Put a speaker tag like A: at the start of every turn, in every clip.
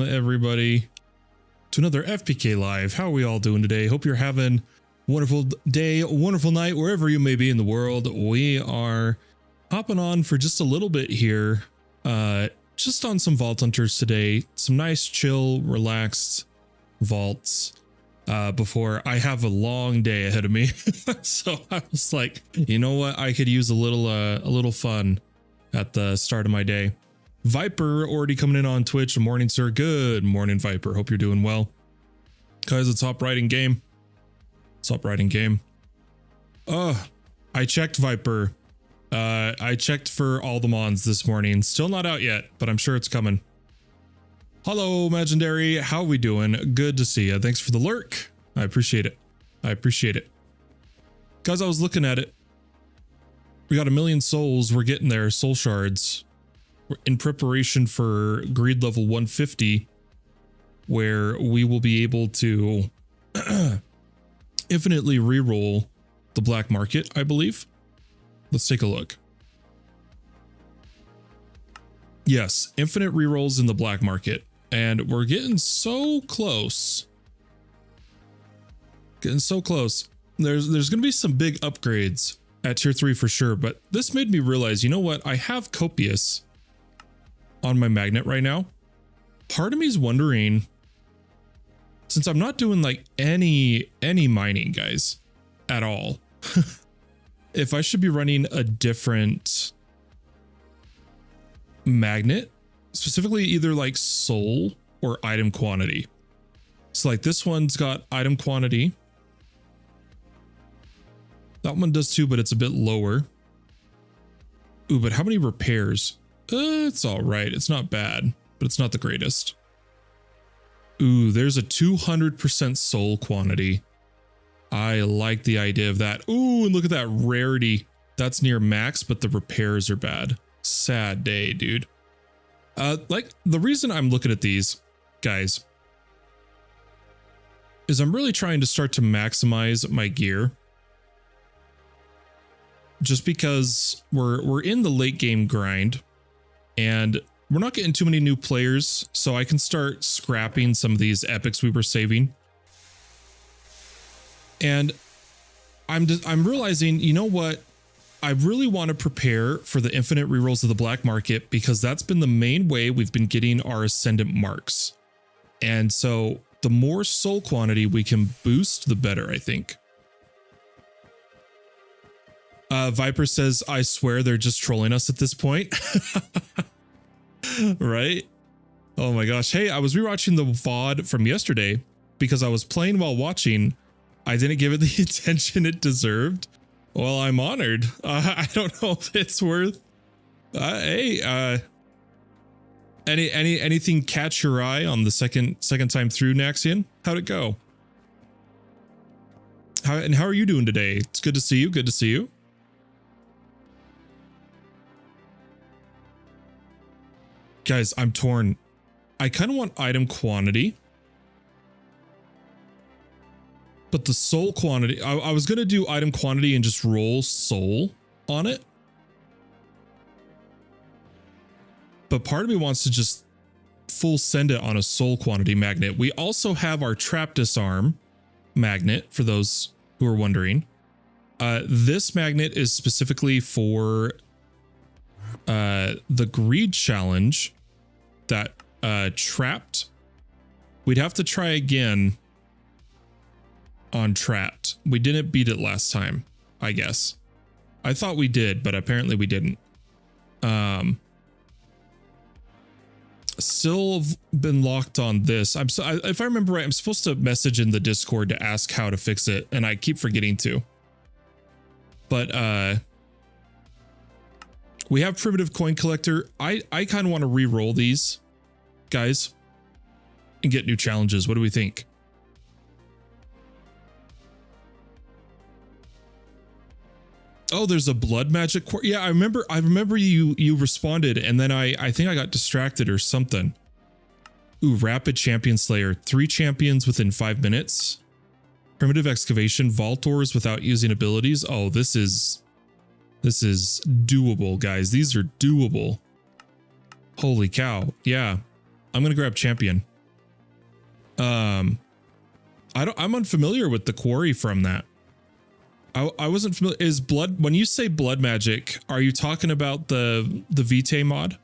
A: everybody to another FPK Live. How are we all doing today? Hope you're having a wonderful day, a wonderful night, wherever you may be in the world. We are hopping on for just a little bit here, just on some Vault Hunters today. Some nice, chill, relaxed vaults before I have a long day ahead of me. So I was like, you know what? I could use a little fun at the start of my day. Viper already coming in on Twitch. Good morning, sir. Good morning, Viper. Hope you're doing well. Guys, it's Hop Riding Game. It's Hop Riding Game. I checked Viper. I checked for all the mods this morning. Still not out yet, but I'm sure it's coming. Hello, Legendary. How are we doing? Good to see you. Thanks for the lurk. I appreciate it. I appreciate it. Guys, I was looking at it. We got 1 million souls. We're getting there. Soul shards. We're in preparation for greed level 150, where we will be able to infinitely reroll the black market, I believe. Let's take a look. Yes, infinite rerolls in the black market. And we're getting so close. Getting so close. There's going to be some big upgrades at tier 3 for sure. But this made me realize, you know what? I have Copious on my magnet right now. Part of me is wondering, since I'm not doing like any mining, guys, at all, if I should be running a different magnet, specifically either like soul or item quantity. So like this one's got item quantity. That one does too, but it's a bit lower. Ooh, but how many repairs? It's all right. It's not bad, but it's not the greatest. Ooh, there's a 200% soul quantity. I like the idea of that. Ooh, and look at that rarity. That's near max, but the repairs are bad. Sad day, dude. Like the reason I'm looking at these guys is I'm really trying to start to maximize my gear. Just because we're in the late game grind and we're not getting too many new players, so I can start scrapping some of these epics we were saving. And I'm realizing, you know what? I really want to prepare for the infinite rerolls of the black market because that's been the main way we've been getting our ascendant marks. And so the more soul quantity we can boost, the better, I think. Viper says, I swear they're just trolling us at this point. Right? Oh my gosh. Hey, I was rewatching the VOD from yesterday because I was playing while watching. I didn't give it the attention it deserved. Well, I'm honored. I don't know if it's worth. Hey, anything catch your eye on the second time through, Naxian? How'd it go? How are you doing today? It's good to see you. Good to see you. Guys, I'm torn. I kind of want item quantity. But the soul quantity, I was going to do item quantity and just roll soul on it. But part of me wants to just full send it on a soul quantity magnet. We also have our trap disarm magnet for those who are wondering. This magnet is specifically for the greed challenge that trapped. We'd have to try again on trapped. We didn't beat it last time, I guess. I thought we did, but apparently we didn't. Still been locked on this. If I remember right, I'm supposed to message in the Discord to ask how to fix it, and I keep forgetting to. But we have primitive coin collector. I kind of want to re-roll these guys and get new challenges. What do we think? Oh, there's a blood magic. Yeah, I remember you responded, and then I think I got distracted or something. Ooh, rapid champion slayer. 3 champions within 5 minutes. Primitive excavation, vaultors without using abilities. Oh, this is doable, guys. These are doable. Holy cow. Yeah. I'm going to grab champion. I'm unfamiliar with the quarry from that. I wasn't familiar. Is blood, when you say blood magic, are you talking about the Vitae mod?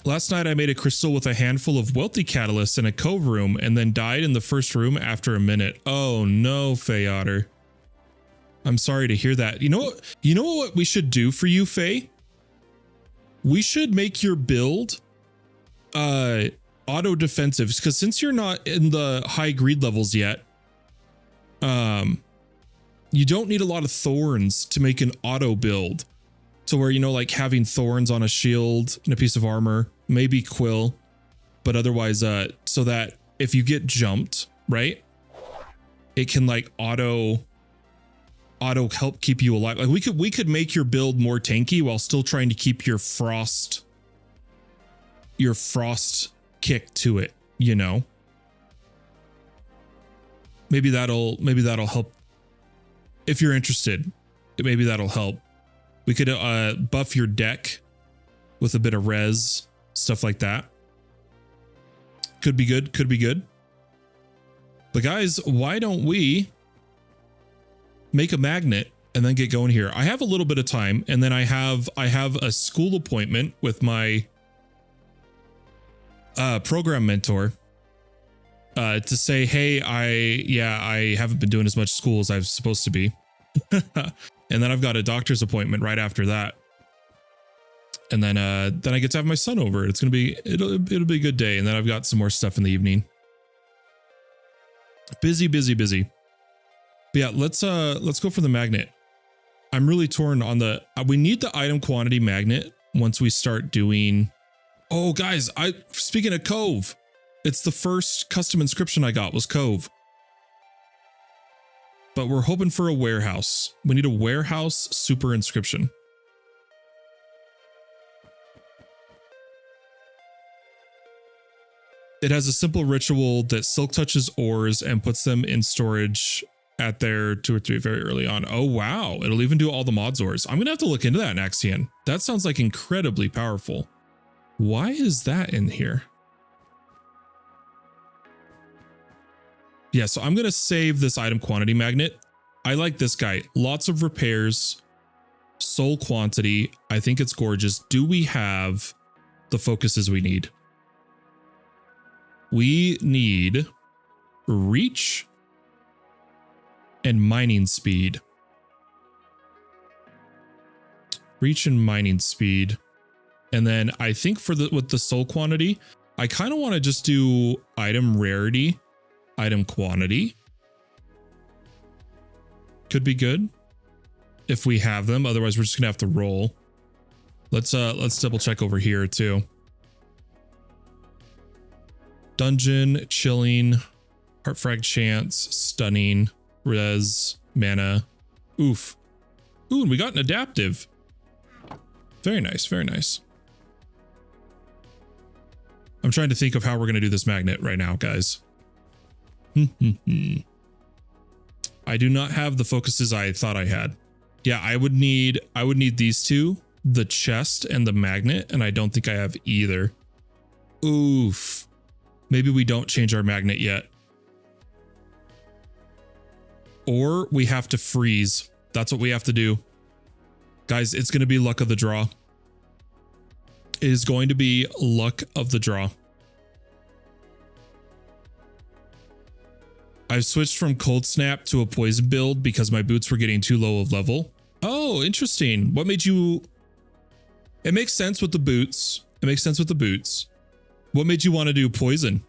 A: Last night I made a crystal with a handful of wealthy catalysts in a cove room and then died in the first room after a minute. Oh no, Faye Otter. I'm sorry to hear that. You know what we should do for you, Faye? We should make your build auto defensive, because since you're not in the high greed levels yet, you don't need a lot of thorns to make an auto build. So where, you know, like having thorns on a shield and a piece of armor, maybe quill, but otherwise, so that if you get jumped, right, it can like auto help keep you alive. Like we could make your build more tanky while still trying to keep your frost kick to it, you know. Maybe that'll help if you're interested. Maybe that'll help. We could buff your deck with a bit of res, stuff like that. Could be good, could be good. But guys, why don't we make a magnet and then get going here? I have a little bit of time, and then I have a school appointment with my program mentor to say, hey, I haven't been doing as much school as I was supposed to be. And then I've got a doctor's appointment right after that. And then I get to have my son over. It'll be a good day. And then I've got some more stuff in the evening. Busy. But yeah, let's go for the magnet. I'm really torn on we need the item quantity magnet once we start doing. Oh guys, speaking of Cove, it's the first custom inscription I got was Cove. But we're hoping for a warehouse. We need a warehouse super inscription. It has a simple ritual that silk touches ores and puts them in storage at their 2 or 3 very early on. Oh wow, it'll even do all the mods ores. I'm gonna have to look into that, Naxian. That sounds like incredibly powerful. Why is that in here? Yeah, so I'm going to save this item quantity magnet. I like this guy. Lots of repairs, soul quantity. I think it's gorgeous. Do we have the focuses we need? We need reach and mining speed. Reach and mining speed. And then I think with the soul quantity, I kind of want to just do item rarity, item quantity. Could be good if we have them. Otherwise, we're just gonna have to roll. Let's double check over here too. Dungeon, chilling, heart frag chance, stunning, res, mana. Oof. Ooh, and we got an adaptive. Very nice, very nice. I'm trying to think of how we're going to do this magnet right now, guys. I do not have the focuses I thought I had. Yeah, I would need these two, the chest and the magnet, and I don't think I have either. Oof. Maybe we don't change our magnet yet. Or we have to freeze. That's what we have to do. Guys, it's going to be luck of the draw. It is going to be luck of the draw. I've switched from cold snap to a poison build because my boots were getting too low of level. Oh, interesting. What made you... It makes sense with the boots. It makes sense with the boots. What made you want to do poison?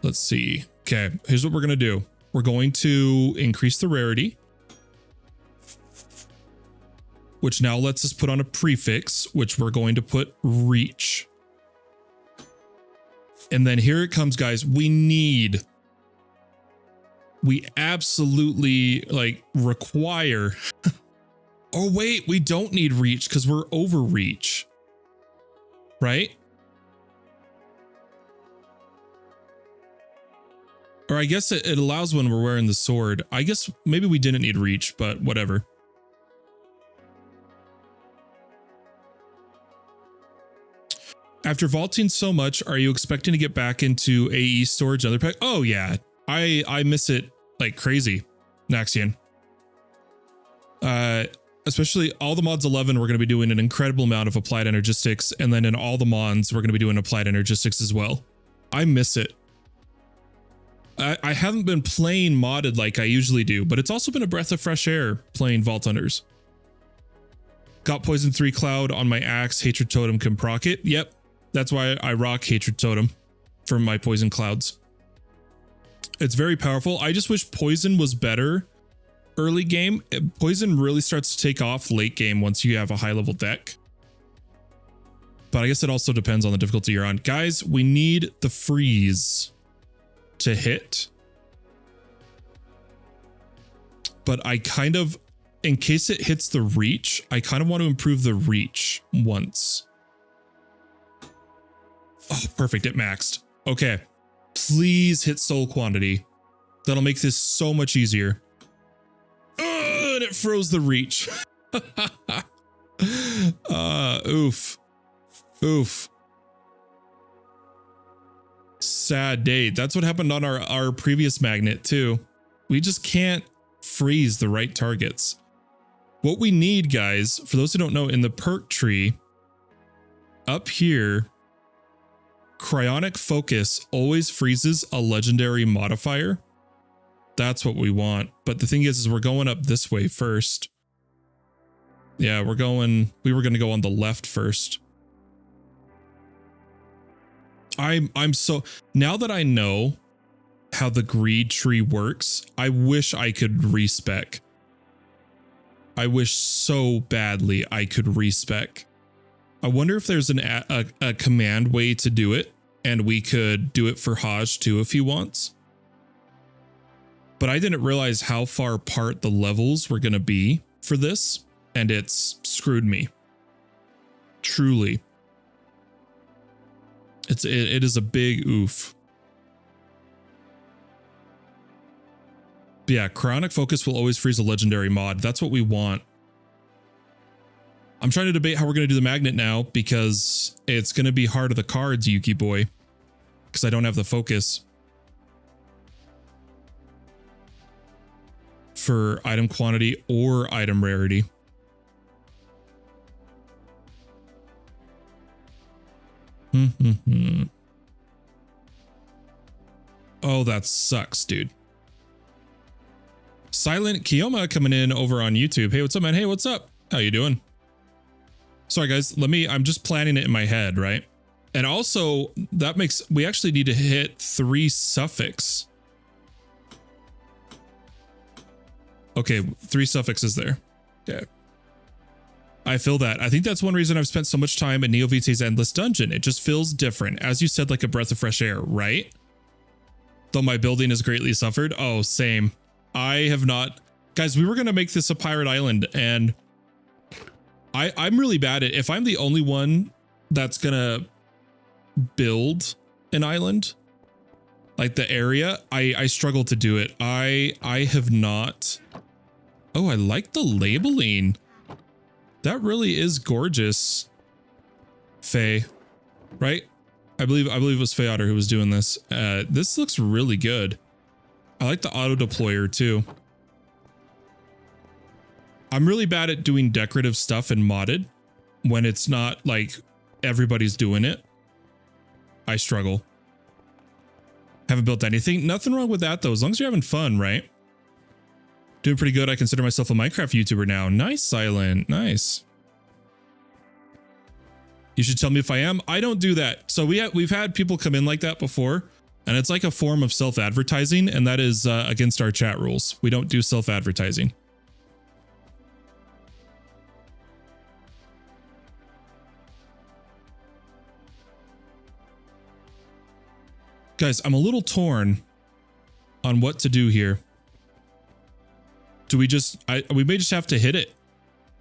A: Let's see. Okay, here's what we're going to do. We're going to increase the rarity, which now lets us put on a prefix, which we're going to put reach. And then here it comes, guys. We absolutely like require. Oh, wait, we don't need reach because we're overreach. Right? Or I guess it allows when we're wearing the sword. I guess maybe we didn't need reach, but whatever. After vaulting so much, are you expecting to get back into AE storage and other pack? Oh yeah, I miss it like crazy, Naxian. Especially all the mods 11, we're going to be doing an incredible amount of applied energistics, and then in all the mods, we're going to be doing applied energistics as well. I miss it. I haven't been playing modded like I usually do, but it's also been a breath of fresh air playing Vault Hunters. Got Poison 3 Cloud on my axe. Hatred Totem can proc it. Yep. That's why I rock Hatred Totem for my Poison Clouds. It's very powerful. I just wish Poison was better early game. Poison really starts to take off late game once you have a high level deck. But I guess it also depends on the difficulty you're on. Guys, we need the freeze to hit. But I kind of, in case it hits the reach, I kind of want to improve the reach once. Oh, perfect. It maxed. Okay. Please hit soul quantity. That'll make this so much easier. And it froze the reach. Oof. Oof. Sad day. That's what happened on our previous magnet too. We just can't freeze the right targets. What we need, guys, for those who don't know, in the perk tree, up here, Cryonic Focus always freezes a legendary modifier. That's what we want. But the thing is we're going up this way first. Yeah, we were going to go on the left first. I'm so, now that I know how the greed tree works, I wish I could respec. I wish so badly I could respec. I wonder if there's a command way to do it, and we could do it for Hajj too if he wants. But I didn't realize how far apart the levels were going to be for this, and it's screwed me. Truly. It is a big oof. But yeah, Cryonic Focus will always freeze a legendary mod. That's what we want. I'm trying to debate how we're going to do the magnet now because it's going to be hard of the cards, Yuki boy, because I don't have the focus for item quantity or item rarity. Oh, that sucks, dude. Silent Kiyoma coming in over on YouTube. Hey, what's up, man? Hey, what's up? How you doing? Sorry, guys. I'm just planning it in my head, right? And also, that makes, we actually need to hit 3 suffix. Okay, 3 suffixes there. Okay. I feel that. I think that's one reason I've spent so much time in NeoVT's Endless Dungeon. It just feels different. As you said, like a breath of fresh air, right? Though my building has greatly suffered. Oh, same. I have not. Guys, we were going to make this a pirate island, and I'm really bad at, if I'm the only one that's going to build an island, like the area, I struggle to do it. I have not. Oh, I like the labeling. That really is gorgeous. Faye, right? I believe it was Faye Otter who was doing this. This looks really good. I like the auto deployer too. I'm really bad at doing decorative stuff in modded when it's not like everybody's doing it. I struggle. Haven't built anything. Nothing wrong with that though, as long as you're having fun, right? Doing pretty good. I consider myself a Minecraft YouTuber now. Nice, Silent. Nice. You should tell me if I am. I don't do that. So we've had people come in like that before, and it's like a form of self-advertising, and that is against our chat rules. We don't do self-advertising. Guys, I'm a little torn on what to do here. Do we just, we may just have to hit it,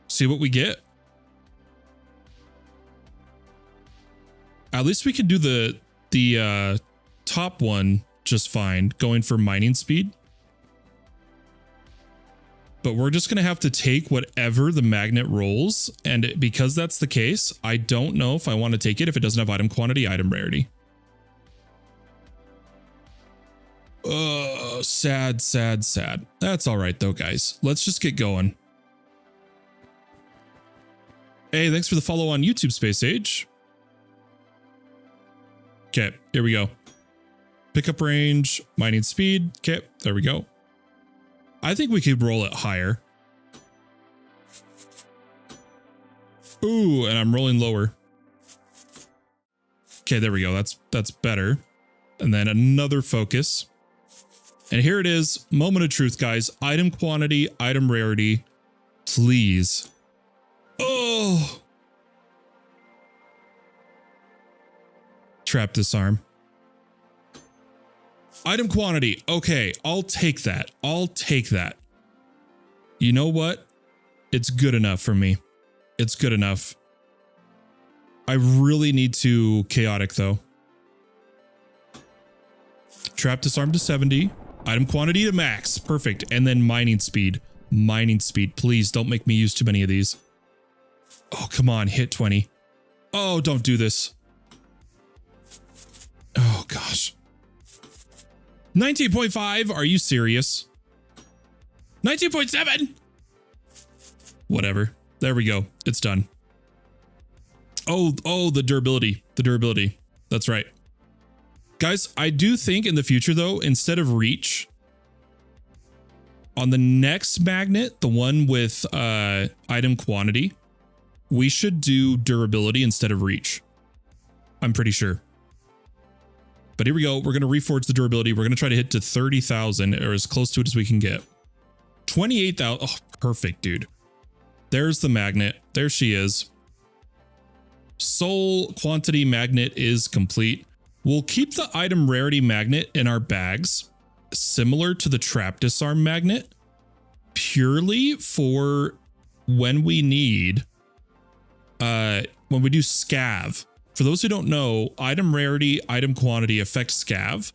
A: see what we get. At least we can do the top one just fine, going for mining speed. but we're just going to have to take whatever the magnet rolls. And because that's the case, I don't know if I want to take it if it doesn't have item quantity, item rarity. Sad, sad, sad. That's all right though, guys. Let's just get going. Hey, thanks for the follow on YouTube, Space Age. Okay, here we go. Pickup range, mining speed. Okay, there we go. I think we could roll it higher. Ooh, and I'm rolling lower. Okay, there we go. That's better. And then another focus. And here it is. Moment of truth, guys. Item quantity, item rarity. Please. Oh. Trap disarm. Item quantity. Okay, I'll take that. I'll take that. You know what? It's good enough for me. It's good enough. I really need to chaotic though. Trap disarm to 70. Item quantity to max. Perfect. And then mining speed. Mining speed. Please don't make me use too many of these. Oh, come on. Hit 20. Oh, don't do this. Oh, gosh. 19.5. Are you serious? 19.7. Whatever. There we go. It's done. Oh, the durability. The durability. That's right. Guys, I do think in the future, though, instead of reach, on the next magnet, the one with item quantity, we should do durability instead of reach. I'm pretty sure. But here we go. We're going to reforge the durability. We're going to try to hit to 30,000 or as close to it as we can get. 28,000. Oh, perfect, dude. There's the magnet. There she is. Soul quantity magnet is complete. We'll keep the item rarity magnet in our bags, similar to the trap disarm magnet, purely for when we need, when we do scav. For those who don't know, item rarity, item quantity affect scav.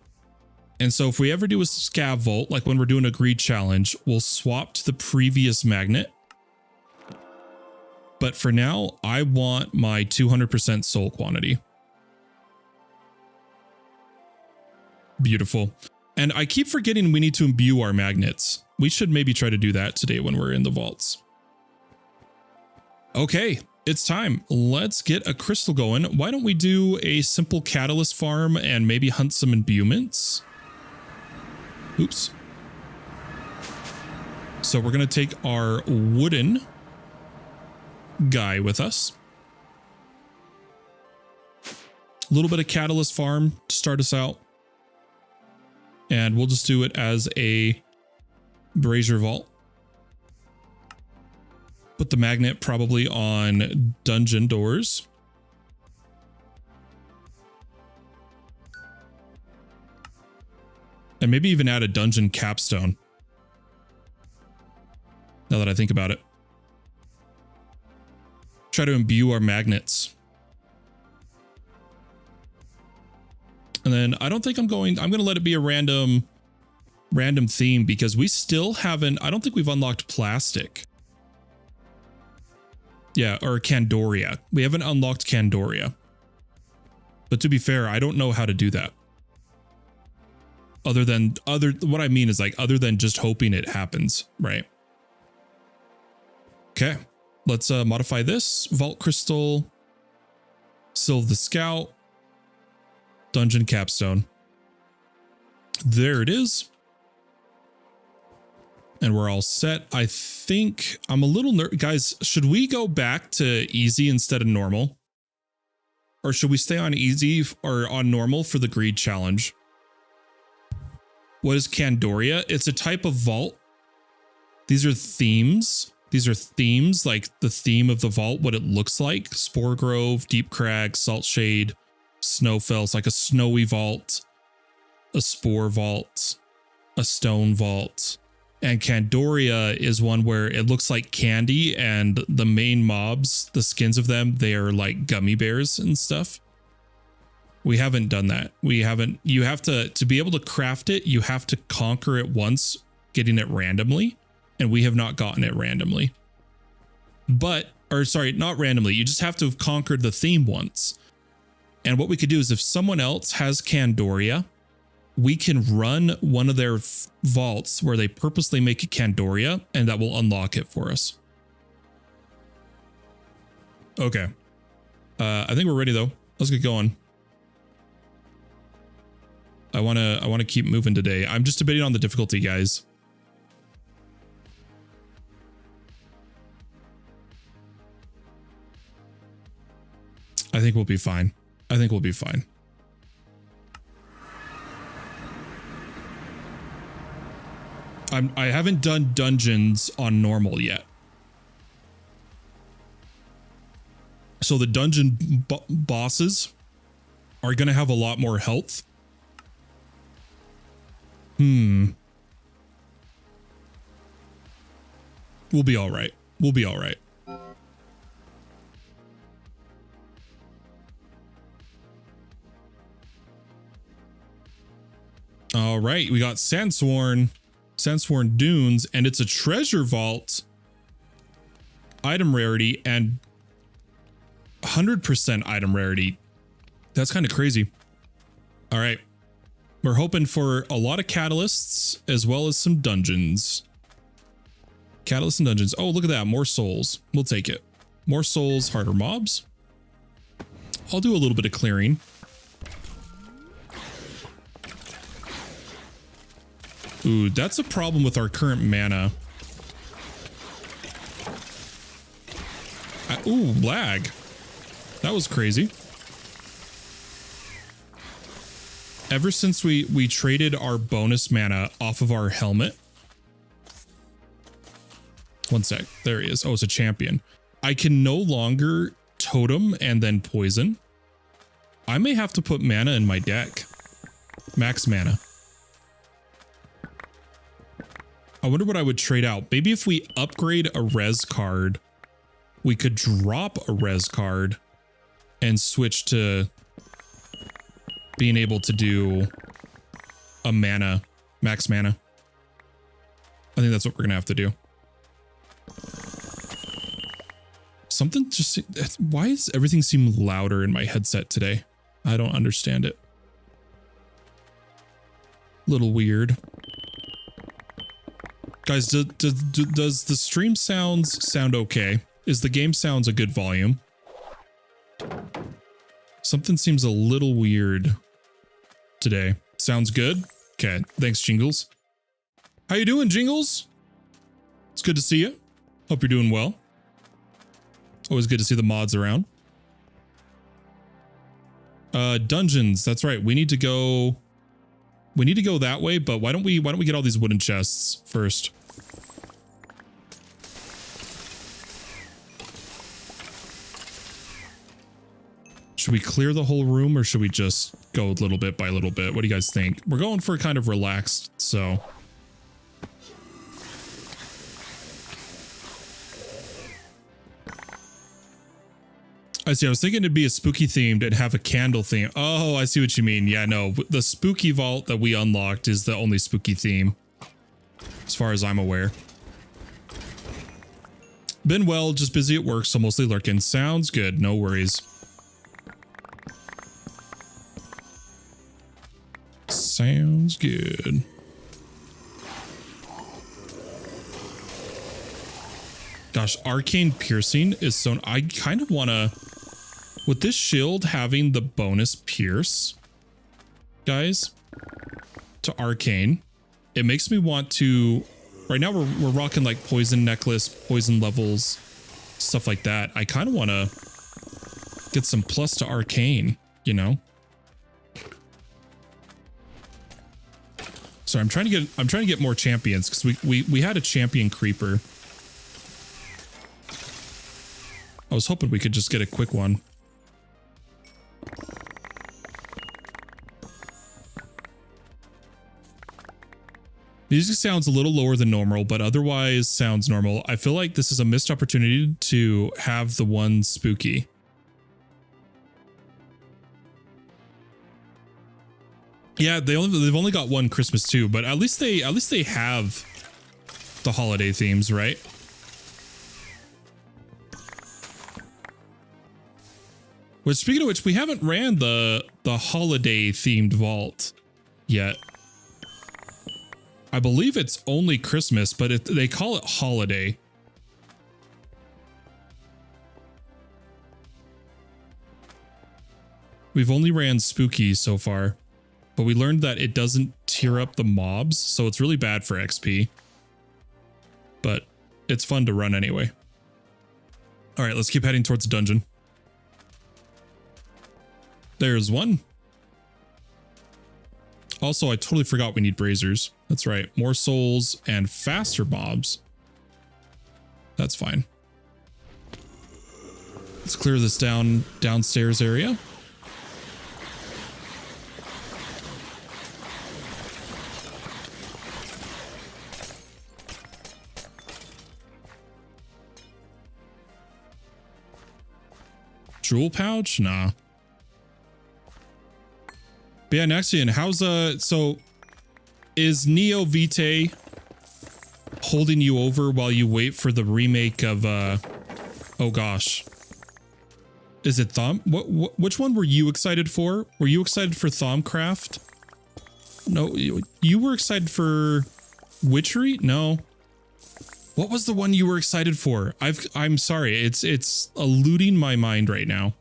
A: And so if we ever do a scav vault, like when we're doing a greed challenge, we'll swap to the previous magnet. But for now, I want my 200% soul quantity. Beautiful. And I keep forgetting we need to imbue our magnets. We should maybe try to do that today when we're in the vaults. Okay, it's time. Let's get a crystal going. Why don't we do a simple catalyst farm and maybe hunt some imbuements? Oops. So we're going to take our wooden guy with us. A little bit of catalyst farm to start us out. And we'll just do it as a brazier vault. Put the magnet probably on dungeon doors. And maybe even add a dungeon capstone. Now that I think about it. Try to imbue our magnets. And then I don't think I'm going to let it be a random theme because we still haven't, I don't think we've unlocked plastic. Yeah, or Candoria. We haven't unlocked Candoria. But to be fair, I don't know how to do that. What I mean is like, other than just hoping it happens, right? Okay, let's modify this. Vault Crystal, Sylve the Scout, Dungeon Capstone. There it is. And we're all set. I think I'm a little guys, should we go back to easy instead of normal? Or should we stay on easy or on normal for the greed challenge? What is Candoria? It's a type of vault. These are themes. These are themes, like the theme of the vault, what it looks like. Spore Grove, Deep Crag, Salt Shade, Snowfell. It's like a snowy vault, a spore vault, a stone vault. And Candoria is one where it looks like candy and the main mobs, the skins of them, they are like gummy bears and stuff. We haven't done that. We haven't, you have to be able to craft it, you have to conquer it once, getting it randomly. and we have not gotten it randomly. But, or sorry, not randomly. You just have to have conquered the theme once. And what we could do is if someone else has Candoria, we can run one of their vaults where they purposely make it Candoria, and that will unlock it for us. Okay. I think we're ready though. Let's get going. I want to keep moving today. I'm just debating on the difficulty, guys. I think we'll be fine. I think we'll be fine. I haven't done dungeons on normal yet. So the dungeon bosses are going to have a lot more health. We'll be all right. We'll be all right. All right, we got Sandsworn Dunes, and it's a treasure vault, item rarity, and 100% item rarity. That's kind of crazy. All right, we're hoping for a lot of catalysts as well as some dungeons. Catalysts and dungeons. Oh, look at that, more souls. We'll take it. More souls, harder mobs. I'll do a little bit of clearing. Ooh, that's a problem with our current mana. Ooh, lag. That was crazy. Ever since we traded our bonus mana off of our helmet. One sec. There he is. Oh, it's a champion. I can no longer totem and then poison. I may have to put mana in my deck. Max mana. I wonder what I would trade out. Maybe if we upgrade a res card, we could drop a res card and switch to being able to do a mana, max mana. I think that's what we're going to have to do. Something just, why does everything seem louder in my headset today? I don't understand it. Little weird. Guys, does the stream sounds sound okay? Is the game sounds a good volume? Something seems a little weird today. Sounds good? Okay, thanks, Jingles. How you doing, Jingles? It's good to see you. Hope you're doing well. Always good to see the mods around. Dungeons, that's right. We need to go that way, but why don't we get all these wooden chests first? Should we clear the whole room or should we just go little bit by little bit? What do you guys think? We're going for kind of relaxed, so. I see. I was thinking it'd be a spooky themed and have a candle theme. Oh, I see what you mean. Yeah, no, the spooky vault that we unlocked is the only spooky theme, as far as I'm aware. Been well, just busy at work, so mostly lurking. Sounds good. No worries. Sounds good. Gosh, arcane piercing is so. I kind of want to. With this shield having the bonus pierce, guys, to arcane, it makes me want to. Right now we're rocking like poison necklace, poison levels, stuff like that. I kind of want to get some plus to arcane, you know. So I'm trying to get more champions because we had a champion creeper. I was hoping we could just get a quick one. Music sounds a little lower than normal, but otherwise sounds normal. I feel like this is a missed opportunity to have the one spooky. Yeah, they've only got one Christmas too, but at least they have the holiday themes, right? Which, speaking of which, we haven't ran the holiday themed vault yet. I believe it's only Christmas, but they call it holiday. We've only ran spooky so far, but we learned that it doesn't tier up the mobs, so it's really bad for XP. But it's fun to run anyway. All right, let's keep heading towards the dungeon. There's one. Also, I totally forgot we need braziers. That's right. More souls and faster mobs. That's fine. Let's clear this downstairs area. Jewel pouch? Nah. But yeah, Nexian, how's so is Neo Vitae holding you over while you wait for the remake of oh gosh. Is it which one were you excited for? Were you excited for Thaumcraft? No, you were excited for Witchery? No. What was the one you were excited for? I'm sorry, it's eluding my mind right now.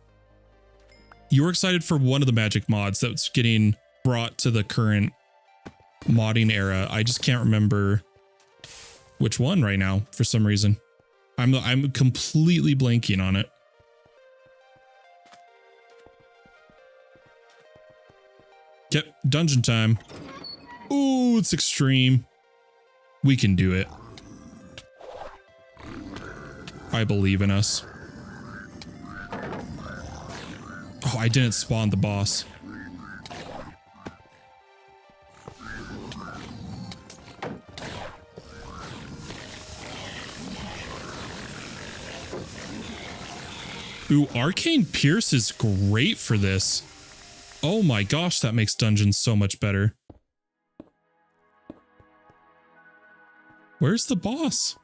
A: You were excited for one of the magic mods that's getting brought to the current modding era. I just can't remember which one right now for some reason. I'm completely blanking on it. Yep, dungeon time. Ooh, it's extreme. We can do it. I believe in us. Oh, I didn't spawn the boss. Ooh, Arcane Pierce is great for this. Oh my gosh, that makes dungeons so much better. Where's the boss?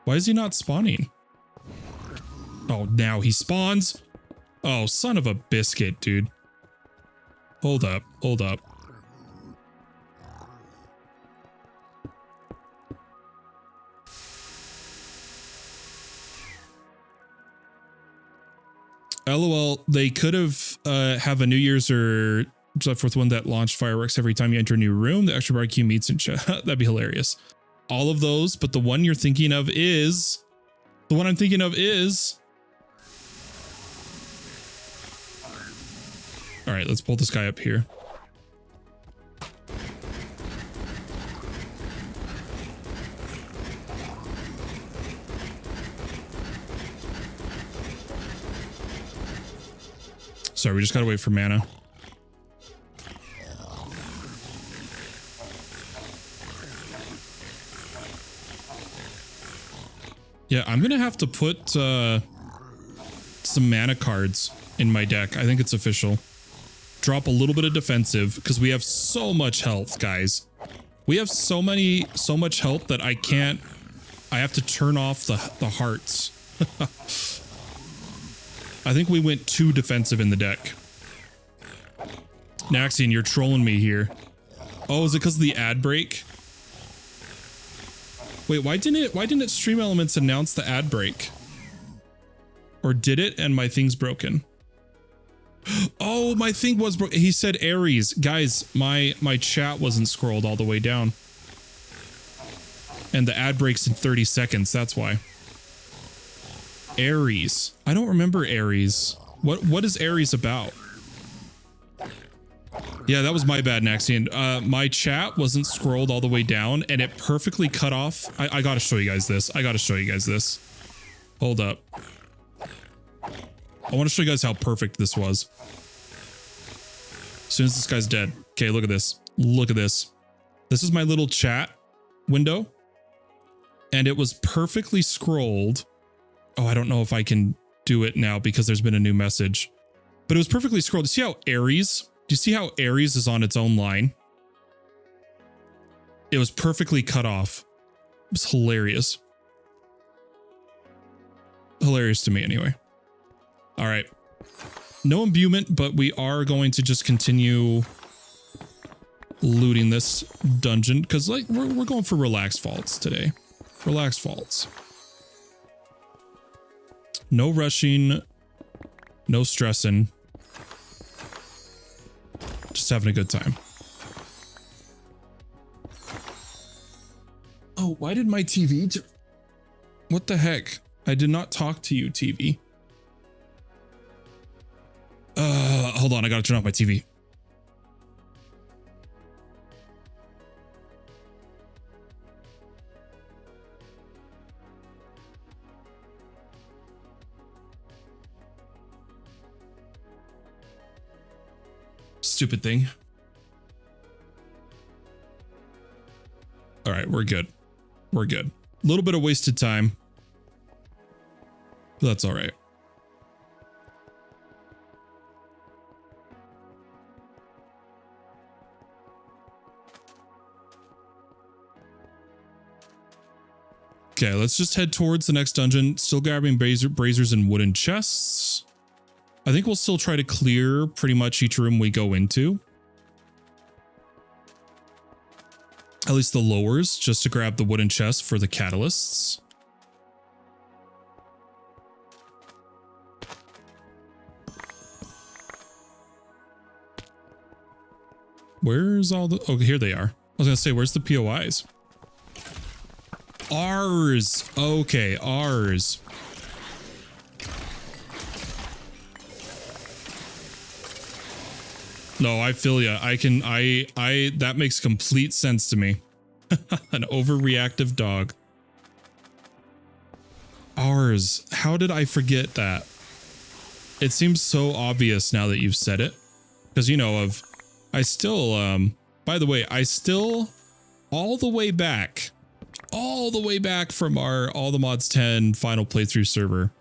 A: Why is he not spawning? Oh, now he spawns. Oh, son of a biscuit, dude. Hold up, hold up. LOL, they could have a New Year's or July 4th one that launched fireworks every time you enter a new room. The extra barbecue meats and shit. That'd be hilarious. All of those, but the one you're thinking of is... The one I'm thinking of is... All right, let's pull this guy up here. Sorry, we just gotta wait for mana. Yeah, I'm gonna have to put some mana cards in my deck. I think it's official. Drop a little bit of defensive because we have so much health, guys. We have so much health that I have to turn off the hearts. I think we went too defensive in the deck. Naxian, you're trolling me here. Oh, is it because of the ad break? Wait, why didn't it Stream Elements announce the ad break? Or did it and my thing's broken? Oh, my thing was broken. He said Aries. Guys, my chat wasn't scrolled all the way down. And the ad breaks in 30 seconds, that's why. Aries. I don't remember Aries. What is Aries about? Yeah, that was my bad, Naxian. My chat wasn't scrolled all the way down and it perfectly cut off. I gotta show you guys this. Hold up. I want to show you guys how perfect this was. As soon as this guy's dead. Okay, look at this. Look at this. This is my little chat window. And it was perfectly scrolled. Oh, I don't know if I can do it now because there's been a new message. But it was perfectly scrolled. Do you see how Aries? Do you see how Aries is on its own line? It was perfectly cut off. It was hilarious. Hilarious to me anyway. All right. No imbuement, but we are going to just continue looting this dungeon because like we're going for relaxed faults today. Relaxed faults. No rushing. No stressing. Just having a good time. Oh, why did my TV... What the heck? I did not talk to you, TV. Hold on. I gotta turn off my TV. Stupid thing. All right, we're good. We're good. A little bit of wasted time. But that's all right. Okay, let's just head towards the next dungeon. Still grabbing braziers and wooden chests. I think we'll still try to clear pretty much each room we go into. At least the lowers, just to grab the wooden chest for the catalysts. Where's all the... Oh, here they are. I was gonna say, where's the POIs? Ours. Okay, ours. No, I feel ya. That makes complete sense to me. An overreactive dog. Ours. How did I forget that? It seems so obvious now that you've said it. Because, you know, I still, by the way, I still, all the way back from our All the Mods 10 final playthrough server.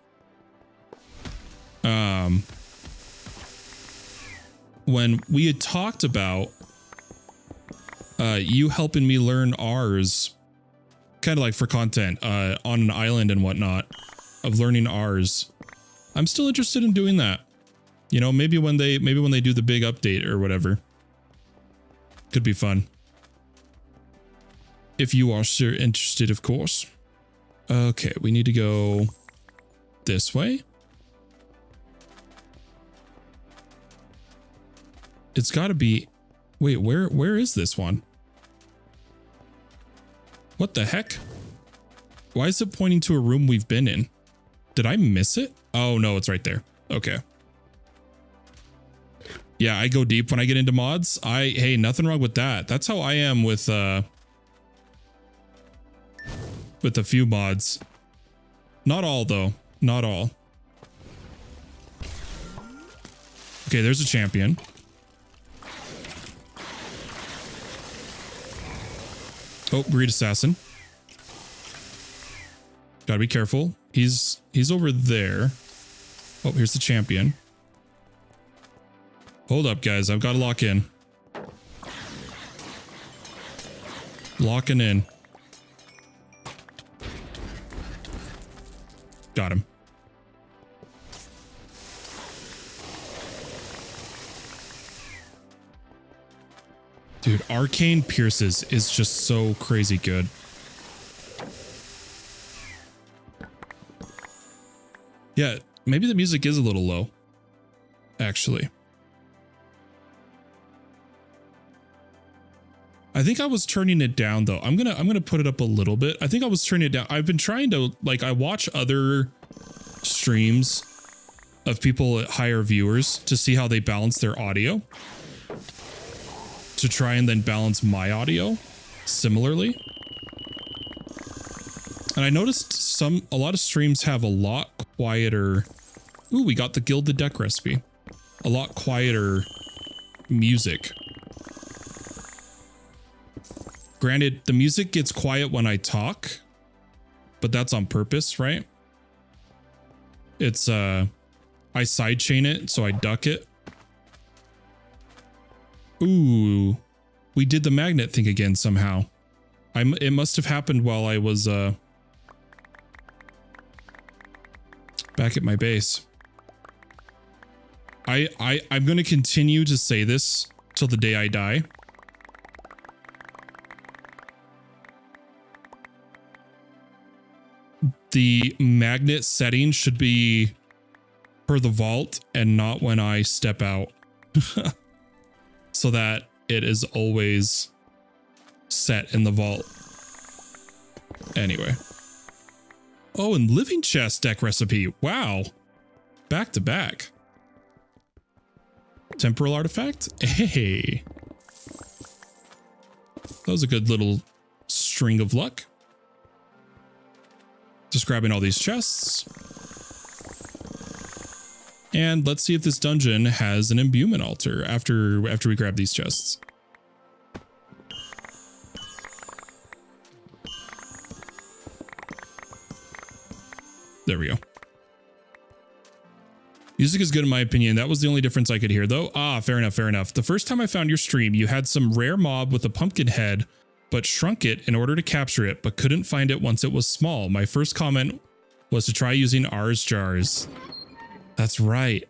A: When we had talked about you helping me learn ours, kind of like for content on an island and whatnot, of learning ours. I'm still interested in doing that. You know, maybe when they do the big update or whatever. Could be fun. If you are so interested, of course. Okay, we need to go this way. It's got to be... Wait, where is this one? What the heck? Why is it pointing to a room we've been in? Did I miss it? Oh, no, it's right there. Okay. Yeah, I go deep when I get into mods. Hey, nothing wrong with that. That's how I am with a few mods. Not all, though. Not all. Okay, there's a champion. Oh, greed assassin. Gotta be careful. He's over there. Oh, here's the champion. Hold up, guys. I've got to lock in. Locking in. Got him. Dude, Arcane Pierces is just so crazy good. Yeah, maybe the music is a little low, actually. I think I was turning it down though. I'm gonna put it up a little bit. I think I was turning it down. I've been trying to, like, I watch other streams of people at higher viewers to see how they balance their audio, to try and then balance my audio similarly. And I noticed a lot of streams have a lot quieter. Ooh, we got the Gilded Deck recipe. A lot quieter music. Granted, the music gets quiet when I talk, but that's on purpose, right? It's, I sidechain it, so I duck it. Ooh, we did the magnet thing again somehow. It must have happened while I was back at my base. I'm going to continue to say this till the day I die. The magnet setting should be per the vault and not when I step out. So that it is always set in the vault. Anyway. Oh, and living chest deck recipe. Wow. Back to back. Temporal artifact? Hey. That was a good little string of luck. Just grabbing all these chests. And let's see if this dungeon has an imbuement altar after we grab these chests. There we go. Music is good in my opinion. That was the only difference I could hear though. Ah, fair enough, fair enough. The first time I found your stream, you had some rare mob with a pumpkin head, but shrunk it in order to capture it, but couldn't find it once it was small. My first comment was to try using R's jars. That's right.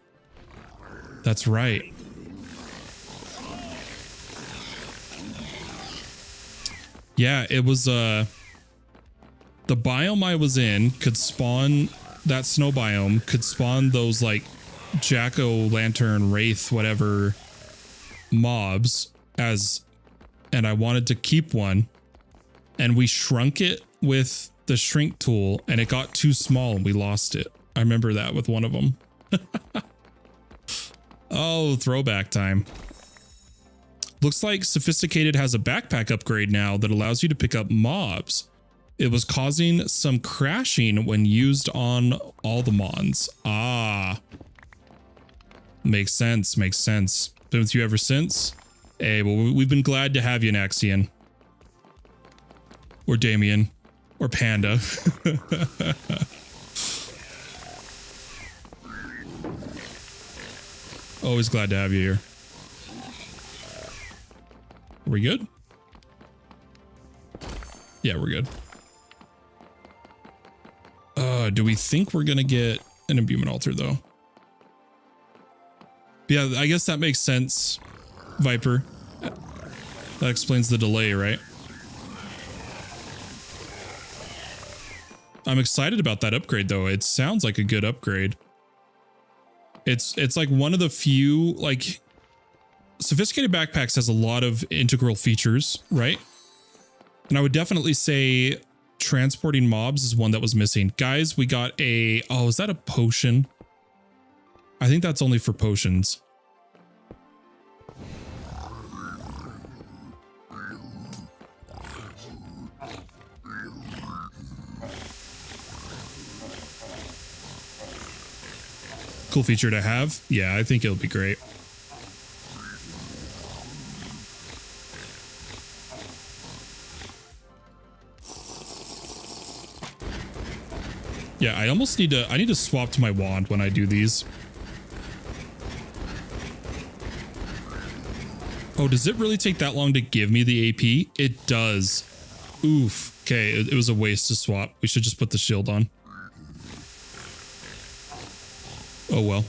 A: That's right. Yeah, it was the biome I was in could spawn, that snow biome could spawn those like jack-o'-lantern, wraith, whatever mobs and I wanted to keep one, and we shrunk it with the shrink tool and it got too small and we lost it. I remember that with one of them. Oh, throwback time. Looks like Sophisticated has a backpack upgrade now that allows you to pick up mobs. It was causing some crashing when used on all the mons. Ah. Makes sense, makes sense. Been with you ever since? Hey, well, we've been glad to have you, Naxian. Or Damien. Or Panda. Always glad to have you here. Are we good? Yeah, we're good. Do we think we're gonna get an imbuement altar though? Yeah, I guess that makes sense, Viper. That explains the delay, right? I'm excited about that upgrade though. It sounds like a good upgrade. It's like one of the few, like, Sophisticated Backpacks has a lot of integral features, right? And I would definitely say transporting mobs is one that was missing. Guys, we got a, oh, is that a potion? I think that's only for potions. Cool feature to have. Yeah, I think it'll be great. Yeah, I almost need to swap to my wand when I do these. Oh, does it really take that long to give me the AP? It does. Oof. Okay, it was a waste to swap. We should just put the shield on. Oh well.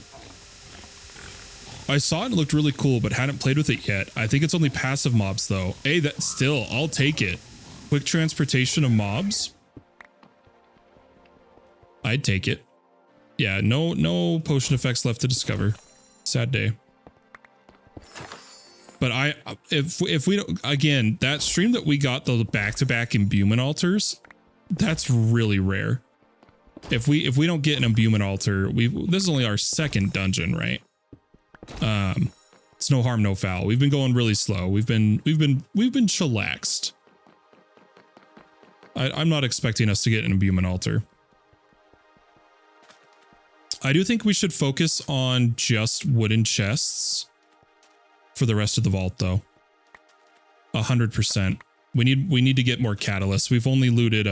A: I saw it and it looked really cool, but hadn't played with it yet. I think it's only passive mobs though. Hey, that still, I'll take it. Quick transportation of mobs. I'd take it. Yeah, no potion effects left to discover. Sad day. But if we don't, again, that stream that we got the back-to-back imbuement altars, that's really rare. If we don't get an imbuement altar, this is only our second dungeon, right? It's no harm, no foul. We've been going really slow. We've been chillaxed. I'm not expecting us to get an imbuement altar. I do think we should focus on just wooden chests for the rest of the vault, though. 100%. We need to get more catalysts. We've only looted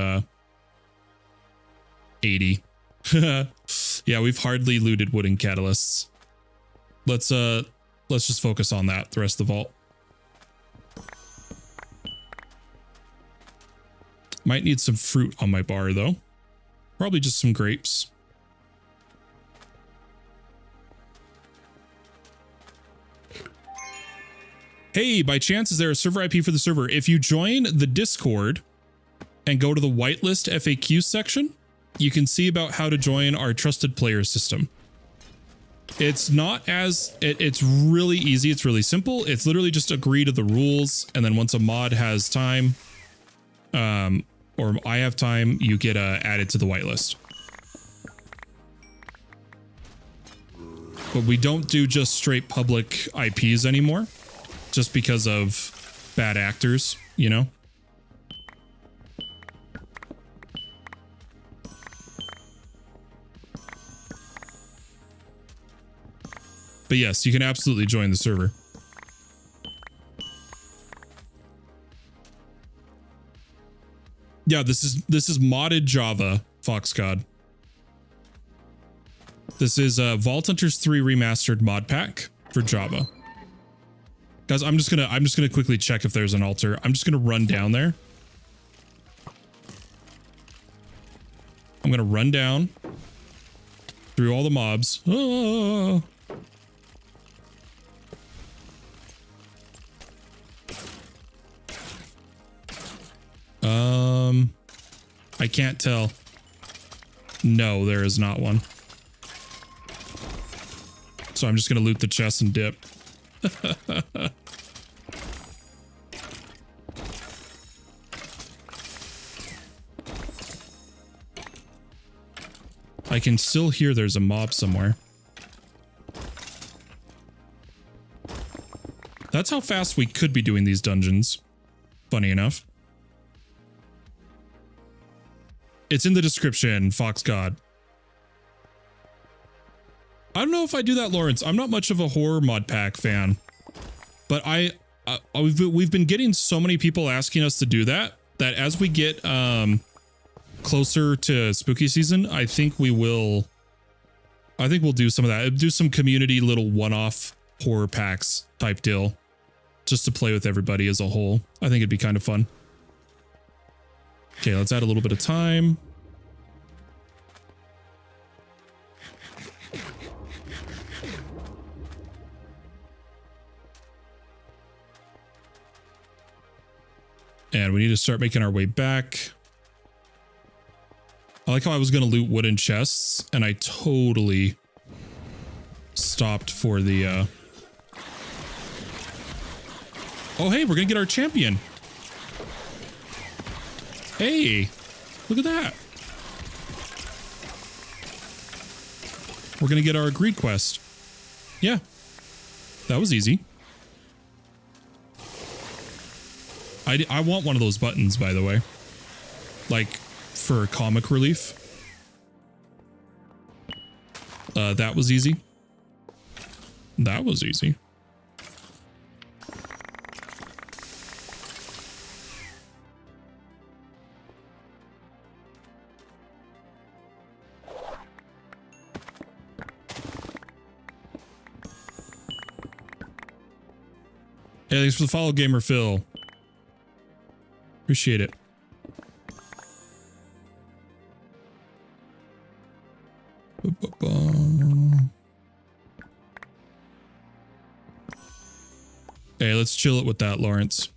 A: 80. Yeah, we've hardly looted wooden catalysts. Let's just focus on that the rest of the vault. Might need some fruit on my bar though. Probably just some grapes. Hey, by chance, is there a server IP for the server? If you join the Discord and go to the whitelist FAQ section, you can see about how to join our trusted player system. It's not as, it's really easy. It's really simple. It's literally just agree to the rules. And then once a mod has time, or I have time, you get added to the whitelist. But we don't do just straight public IPs anymore, just because of bad actors, you know? But yes, you can absolutely join the server. Yeah, this is modded Java, FoxGod. This is Vault Hunters 3 Remastered mod pack for Java. Guys, I'm just gonna quickly check if there's an altar. I'm just gonna run down there. I'm gonna run down through all the mobs. Oh. I can't tell. No, there is not one. So I'm just gonna loot the chest and dip. I can still hear there's a mob somewhere. That's how fast we could be doing these dungeons. Funny enough. It's in the description, FoxGod. I don't know if I do that, Lawrence. I'm not much of a horror mod pack fan, but we've been getting so many people asking us to do that as we get closer to spooky season, I think we'll do some of that. Do some community little one-off horror packs type deal, just to play with everybody as a whole. I think it'd be kind of fun. Okay, let's add a little bit of time. And we need to start making our way back. I like how I was going to loot wooden chests, and I totally stopped for the... Oh, hey, we're going to get our champion. Hey, look at that. We're going to get our greed quest. Yeah, that was easy. I want one of those buttons, by the way. Like, for comic relief. That was easy. That was easy. Hey, thanks for the follow, Gamer Phil. Appreciate it. Hey, let's chill it with that, Lawrence.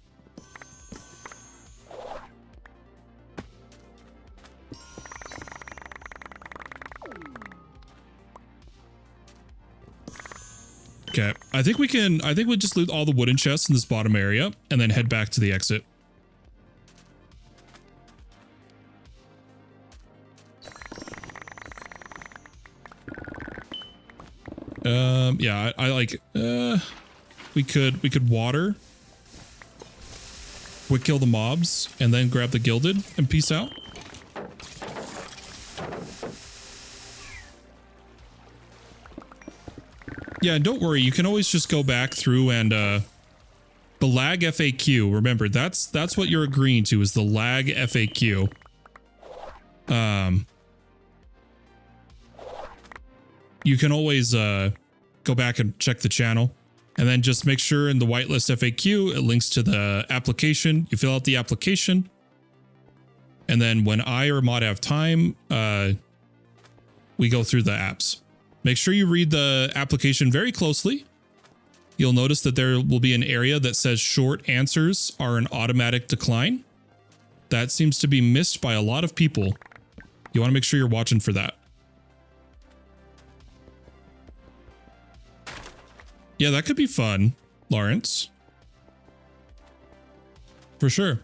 A: Okay, I think we'll just loot all the wooden chests in this bottom area and then head back to the exit. Yeah, I like, we could water, quick kill the mobs, and then grab the gilded and peace out. Yeah, and don't worry, you can always just go back through and, the lag FAQ, remember, that's what you're agreeing to, is the lag FAQ. You can always, go back and check the channel, and then just make sure in the whitelist FAQ, it links to the application. You fill out the application, And then when I or Mod have time, we go through the apps. Make sure you read the application very closely. You'll notice that there will be an area that says short answers are an automatic decline. That seems to be missed by a lot of people. You want to make sure you're watching for that. Yeah, that could be fun, Lawrence. For sure.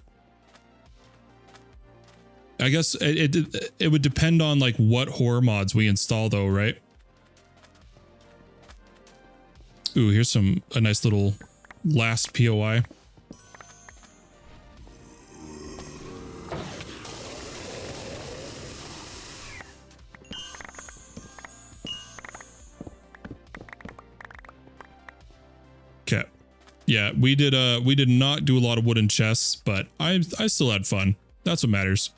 A: I guess it would depend on like what horror mods we install though, right? Ooh, here's a nice little last POI. Okay. Yeah, we did not do a lot of wooden chests, but I still had fun. That's what matters.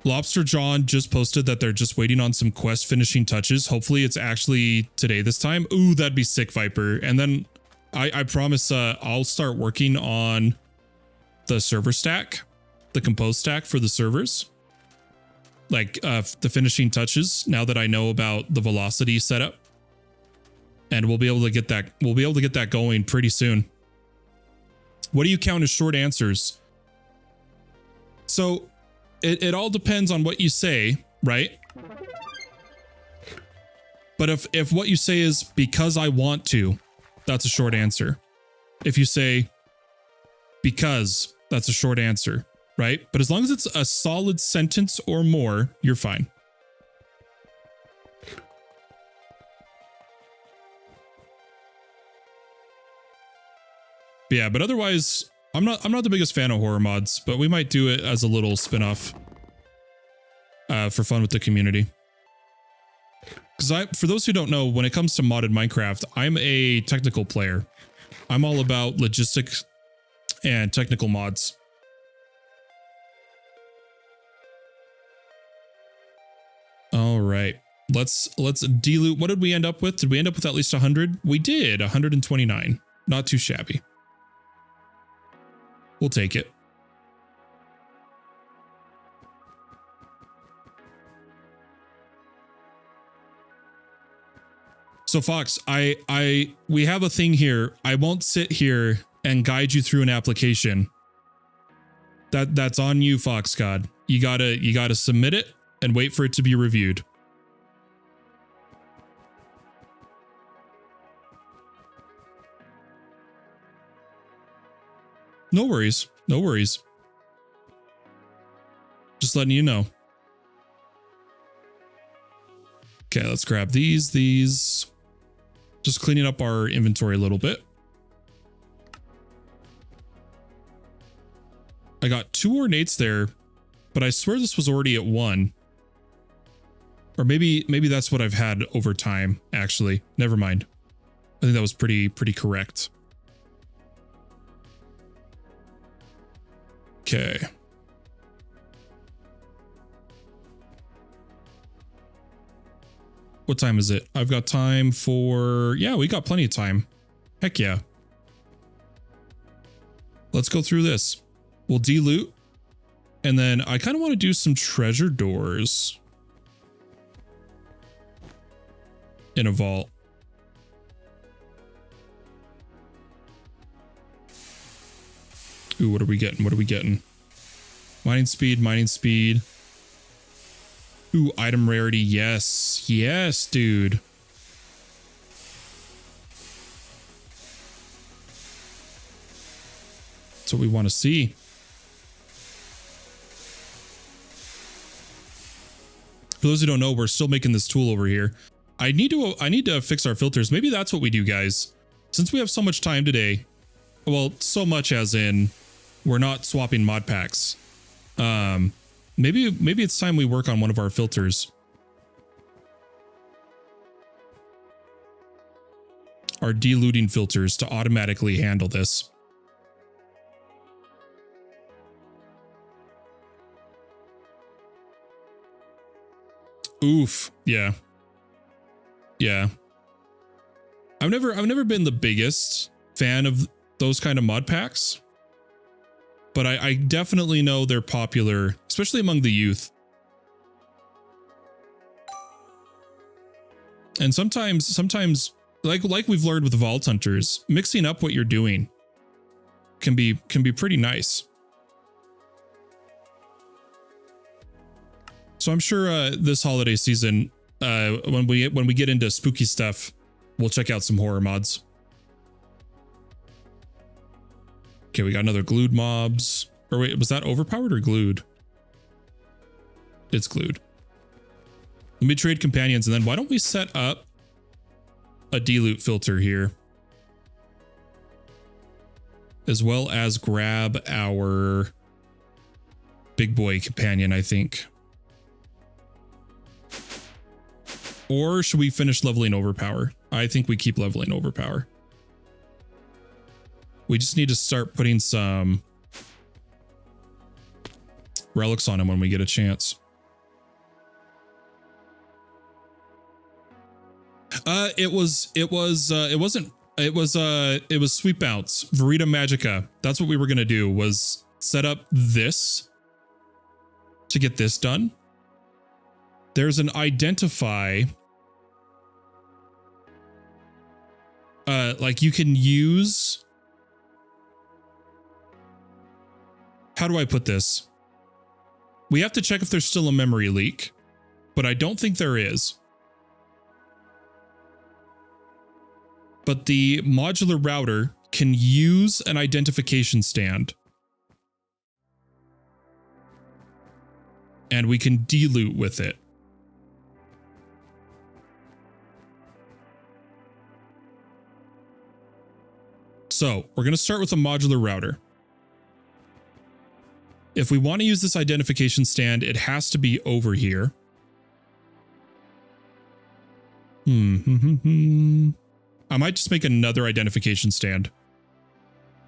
A: Lobster John just posted that they're just waiting on some quest finishing touches. Hopefully it's actually today this time. Ooh, that'd be sick, Viper. And then I promise I'll start working on the server stack, the compose stack for the servers. Like the finishing touches now that I know about the velocity setup. And we'll be able to get that going pretty soon. What do you count as short answers? So it all depends on what you say, right? But if what you say is because I want to, that's a short answer. If you say because, that's a short answer, right? But as long as it's a solid sentence or more, you're fine. But yeah, but otherwise, I'm not the biggest fan of horror mods, but we might do it as a little spin-off for fun with the community. Because for those who don't know, when it comes to modded Minecraft, I'm a technical player. I'm all about logistics and technical mods. All right, let's deloot. What did we end up with? Did we end up with at least 100? We did, 129. Not too shabby. We'll take it. So Fox, we have a thing here. I won't sit here and guide you through an application. That's on you, Fox God. You gotta submit it and wait for it to be reviewed. No worries. No worries. Just letting you know. Okay, let's grab these. Just cleaning up our inventory a little bit. I got 2 ornates there, but I swear this was already at 1. Or maybe that's what I've had over time, actually. Never mind. I think that was pretty correct. Okay. What time is it? I've got time for... Yeah, we got plenty of time. Heck yeah. Let's go through this. We'll deloot. And then I kind of want to do some treasure doors in a vault. Ooh, what are we getting? What are we getting? Mining speed, mining speed. Ooh, item rarity. Yes. Yes, dude. That's what we want to see. For those who don't know, we're still making this tool over here. I need to fix our filters. Maybe that's what we do, guys. Since we have so much time today. Well, so much as in we're not swapping mod packs. Maybe it's time we work on one of our filters. Our deluting filters to automatically handle this. Oof. Yeah. Yeah. I've never been the biggest fan of those kind of mod packs. But I definitely know they're popular, especially among the youth. And sometimes like we've learned with the Vault Hunters, mixing up what you're doing can be pretty nice. So I'm sure this holiday season, when we get into spooky stuff, we'll check out some horror mods. Okay, we got another glued mobs. Or wait, was that overpowered or glued? It's glued. Let me trade companions, and then why don't we set up a deloot filter here, as well as grab our big boy companion, I think. Or should we finish leveling overpower? I think we keep leveling overpower. We just need to start putting some relics on him when we get a chance. It was Sweet Bounce, Verita Magica. That's what we were going to do, was set up this to get this done. There's an identify. Like you can use, how do I put this? We have to check if there's still a memory leak, but I don't think there is. But the modular router can use an identification stand. And we can deloot with it. So we're going to start with a modular router. If we want to use this identification stand, it has to be over here. I might just make another identification stand,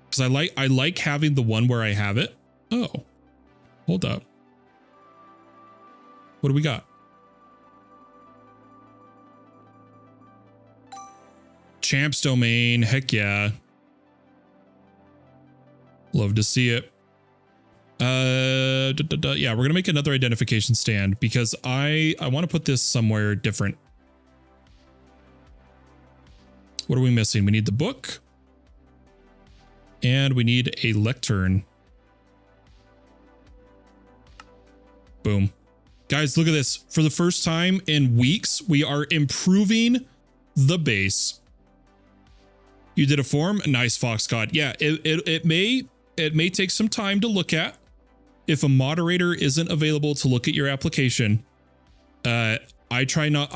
A: because I like having the one where I have it. Oh, hold up. What do we got? Champs domain. Heck yeah. Love to see it. Yeah, we're gonna make another identification stand because I want to put this somewhere different. What are we missing? We need the book. And we need a lectern. Boom. Guys, look at this. For the first time in weeks, we are improving the base. You did a form? Nice, Fox God. Yeah, it may take some time to look at. If a moderator isn't available to look at your application, I try not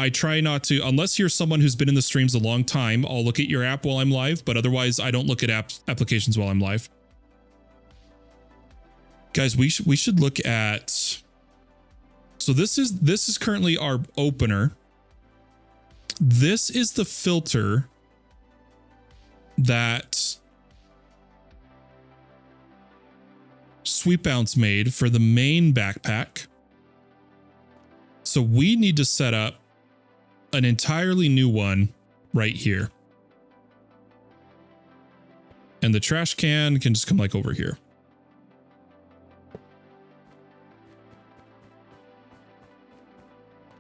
A: to, unless you're someone who's been in the streams a long time, I'll look at your app while I'm live, but otherwise I don't look at applications while I'm live. Guys, we should look at, so this is currently our opener. This is the filter that Sweet Bounce made for the main backpack. So we need to set up an entirely new one right here. And the trash can just come like over here.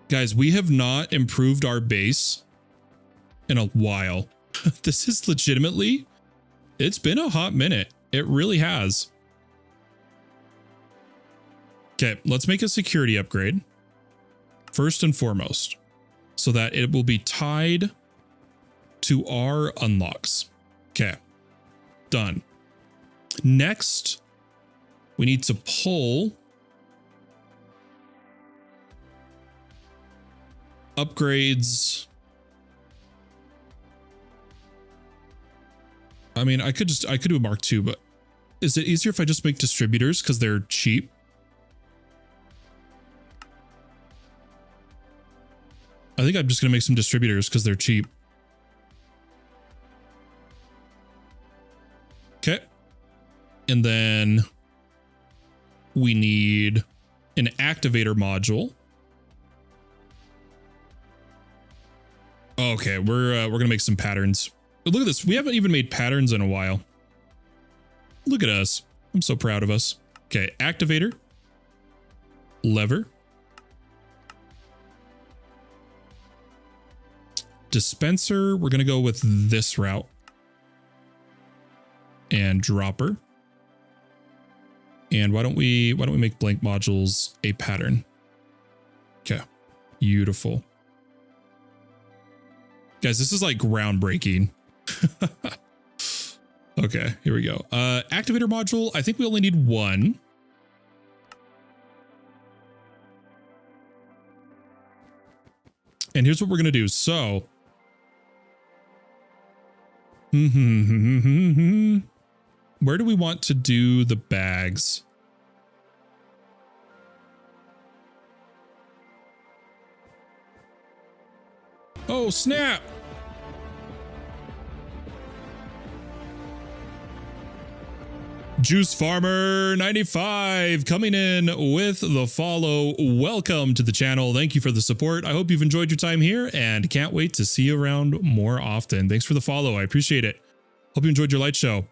A: Guys, we have not improved our base in a while. This is legitimately, it's been a hot minute. It really has. Okay, let's make a security upgrade. First and foremost, so that it will be tied to our unlocks. Okay, done. Next, we need to pull upgrades. I mean, I could do a Mark II, but is it easier if I just make distributors because they're cheap? I think I'm just going to make some distributors because they're cheap. Okay. And then we need an activator module. Okay, we're going to make some patterns. Look at this. We haven't even made patterns in a while. Look at us. I'm so proud of us. Okay, activator. Lever. Dispenser, we're going to go with this route. And dropper. And why don't we make blank modules a pattern? Okay. Beautiful. Guys, this is like groundbreaking. Okay, here we go. Activator module, I think we only need one. And here's what we're going to do. So, where do we want to do the bags? Oh, snap. Juice Farmer 95 coming in with the follow. Welcome to the channel. Thank you for the support. I hope you've enjoyed your time here and can't wait to see you around more often. Thanks for the follow. I appreciate it. Hope you enjoyed your light show.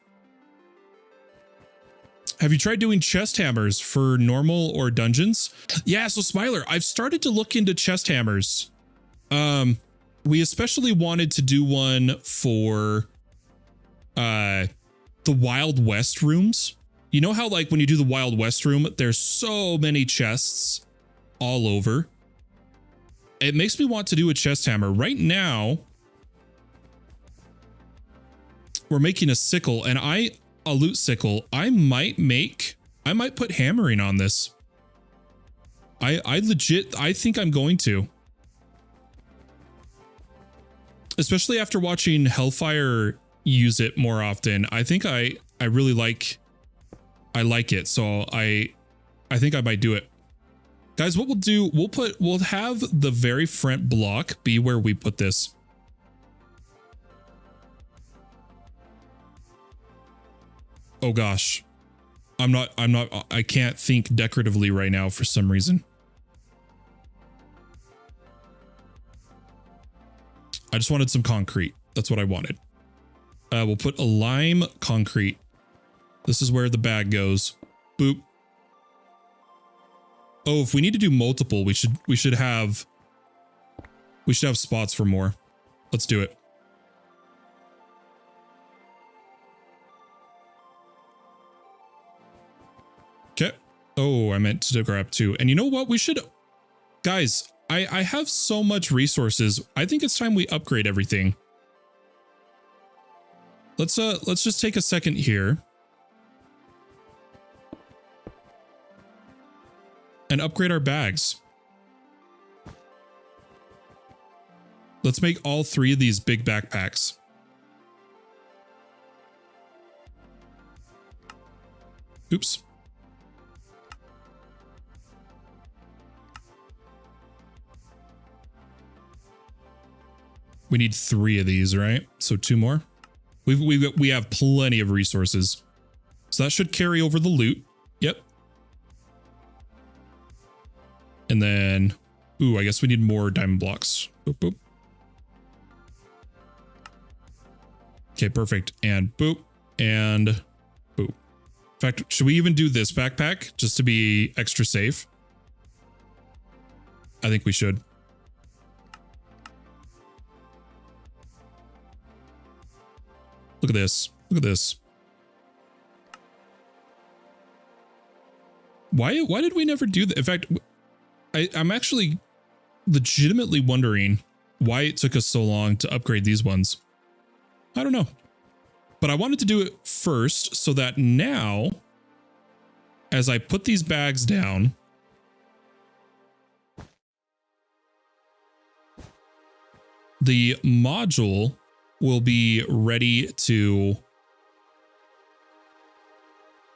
A: Have you tried doing chest hammers for normal or dungeons? Yeah, so Smiler, I've started to look into chest hammers. We especially wanted to do one for the Wild West rooms. You know how like when you do the Wild West room, there's so many chests all over. It makes me want to do a chest hammer. Right now, we're making a sickle and a loot sickle. I might put hammering on this. I think I'm going to. Especially after watching Hellfire use it more often. I think I really like it. So I think I might do it. Guys, what we'll do, we'll have the very front block be where we put this. Oh gosh. I can't think decoratively right now for some reason. I just wanted some concrete. That's what I wanted. We'll put a lime concrete. This is where the bag goes. Boop. Oh, if we need to do multiple, we should have spots for more. Let's do it. Okay. Oh, I meant to grab two. And you know what? We should, guys, I have so much resources. I think it's time we upgrade everything. Let's just take a second here and upgrade our bags. Let's make all three of these big backpacks. Oops. We need 3 of these, right? So 2 more. We have plenty of resources. So that should carry over the loot. Yep. And then, ooh, I guess we need more diamond blocks. Boop, boop. Okay, perfect. And boop, and boop. In fact, should we even do this backpack just to be extra safe? I think we should. Look at this. Look at this. Why did we never do that? In fact, I'm actually legitimately wondering why it took us so long to upgrade these ones. I don't know. But I wanted to do it first so that now, as I put these bags down, the module will be ready to,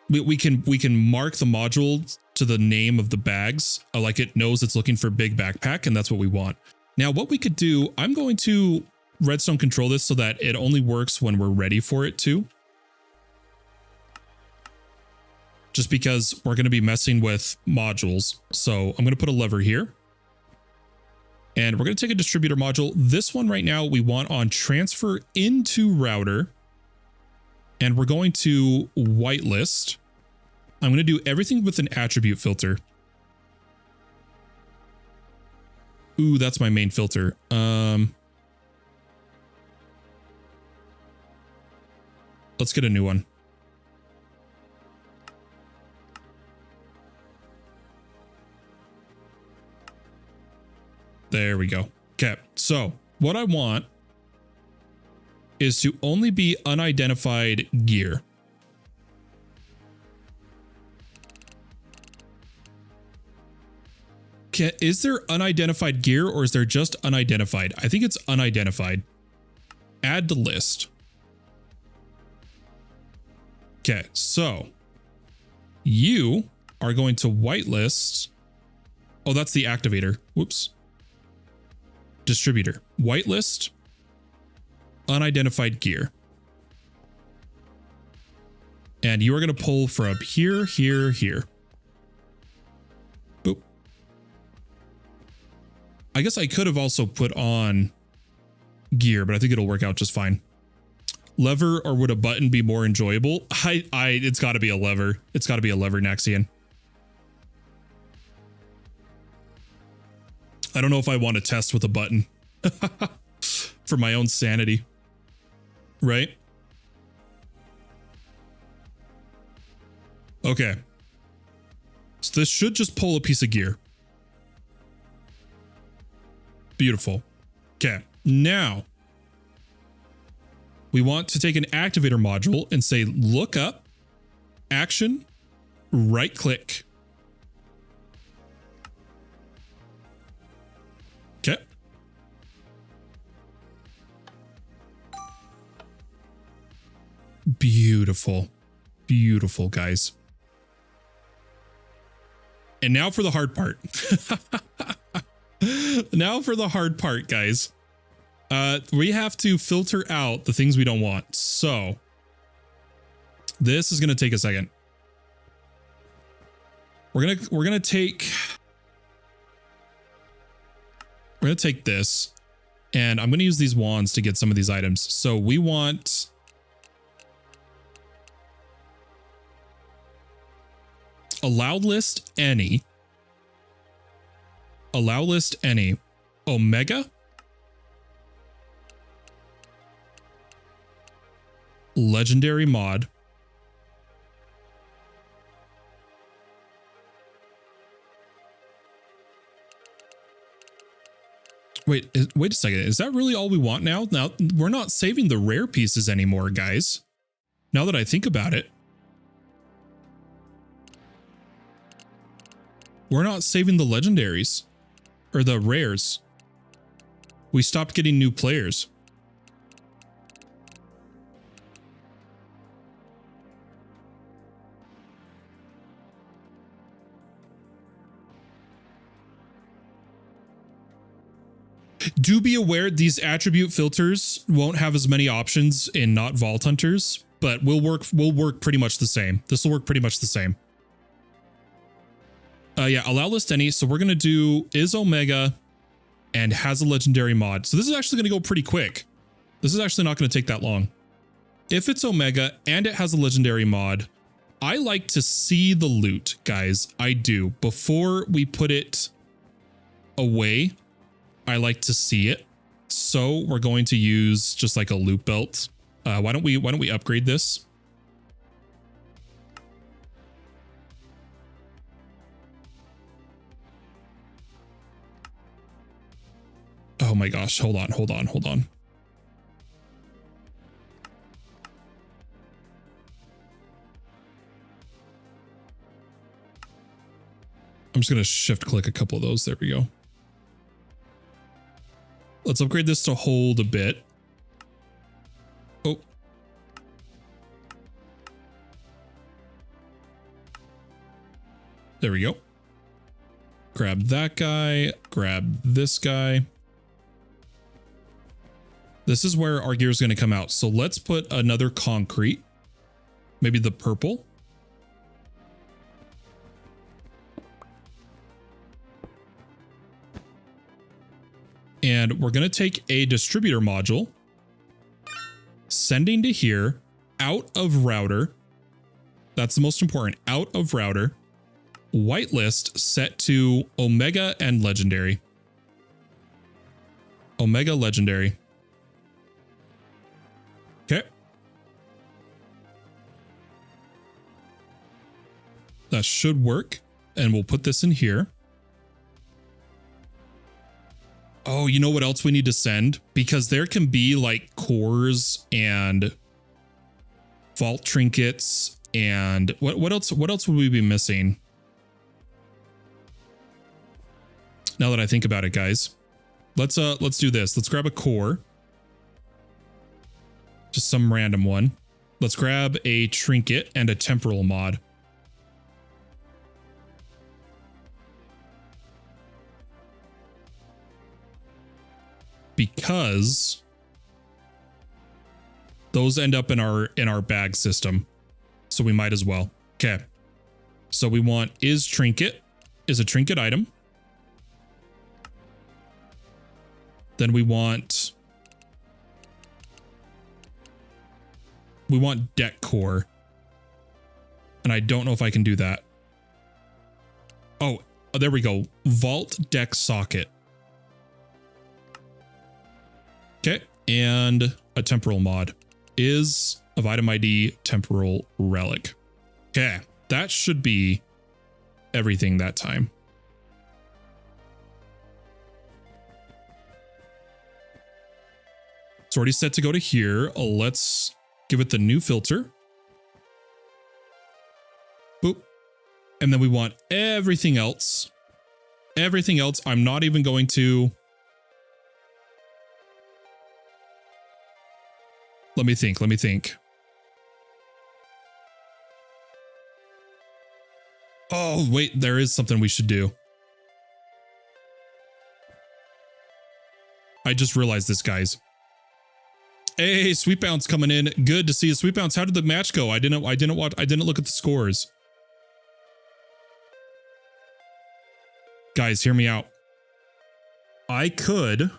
A: we can mark the module to the name of the bags, like it knows it's looking for big backpack, and that's what we want. Now, what we could do, I'm going to redstone control this so that it only works when we're ready for it to. Just because we're going to be messing with modules. So I'm going to put a lever here. And we're going to take a distributor module. This one right now we want on transfer into router. And we're going to whitelist. I'm going to do everything with an attribute filter. Ooh, that's my main filter. Let's get a new one. There we go. Okay, so what I want is to only be unidentified gear. Is there unidentified gear or is there just unidentified? I think it's unidentified. Add to list. Okay, so you are going to whitelist. Oh, that's the activator. Whoops. Distributor. Whitelist. Unidentified gear. And you are going to pull from here, here, here. Boop. I guess I could have also put on gear, but I think it'll work out just fine. Lever, or would a button be more enjoyable? It's got to be a lever. It's got to be a lever, Naxian. I don't know if I want to test with a button for my own sanity, right? Okay. So this should just pull a piece of gear. Beautiful. Okay. Now we want to take an activator module and say, look up, action, right click. Okay. Beautiful. Beautiful, guys. And now for the hard part. Now for the hard part, guys. We have to filter out the things we don't want. So this is going to take a second. We're going to take this, and I'm going to use these wands to get some of these items. So we want allow list any, Omega, legendary mod, wait a second, is that really all we want now? Now we're not saving the rare pieces anymore, guys. Now that I think about it, we're not saving the legendaries or the rares. We stopped getting new players. Do be aware these attribute filters won't have as many options in not Vault Hunters, but will work pretty much the same. This will work pretty much the same. Yeah, allow list any. So we're going to do is Omega and has a legendary mod. So this is actually going to go pretty quick. This is actually not going to take that long. If it's Omega and it has a legendary mod, I like to see the loot, guys. I do. Before we put it away, I like to see it. So we're going to use just like a loot belt. Why don't we upgrade this? Oh my gosh, hold on. I'm just going to shift click a couple of those. There we go. Let's upgrade this to hold a bit. Oh. There we go. Grab that guy, grab this guy. This is where our gear is going to come out. So let's put another concrete, maybe the purple. And we're going to take a distributor module, sending to here, out of router. That's the most important. Out of router. Whitelist set to Omega and Legendary. Omega Legendary. Okay. That should work. And we'll put this in here. Oh, you know what else we need to send? Because there can be like cores and vault trinkets and what else would we be missing? Now that I think about it, guys. Let's do this. Let's grab a core. Just some random one. Let's grab a trinket and a temporal mod. Because those end up in our bag system. So we might as well. Okay. So we want is trinket is a trinket item. Then we want deck core. And I don't know if I can do that. Oh, there we go. Vault deck socket. Okay, and a temporal mod is of item ID temporal relic. Okay, that should be everything that time. It's already set to go to here. Let's give it the new filter. Boop. And then we want everything else. Everything else. I'm not even going to. Let me think. Let me think. Oh, wait, there is something we should do. I just realized this, guys. Hey, Sweet Bounce coming in. Good to see you, Sweet Bounce. How did the match go? I didn't look at the scores. Guys, hear me out. I could.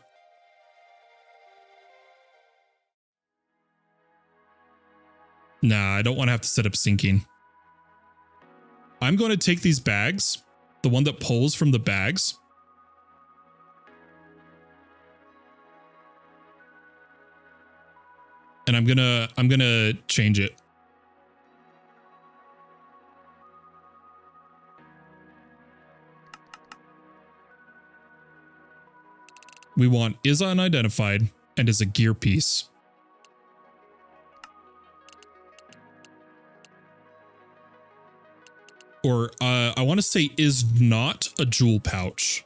A: Nah, I don't want to have to set up syncing. I'm going to take these bags, the one that pulls from the bags. And I'm gonna change it. We want is unidentified and is a gear piece. Or I want to say is not a jewel pouch.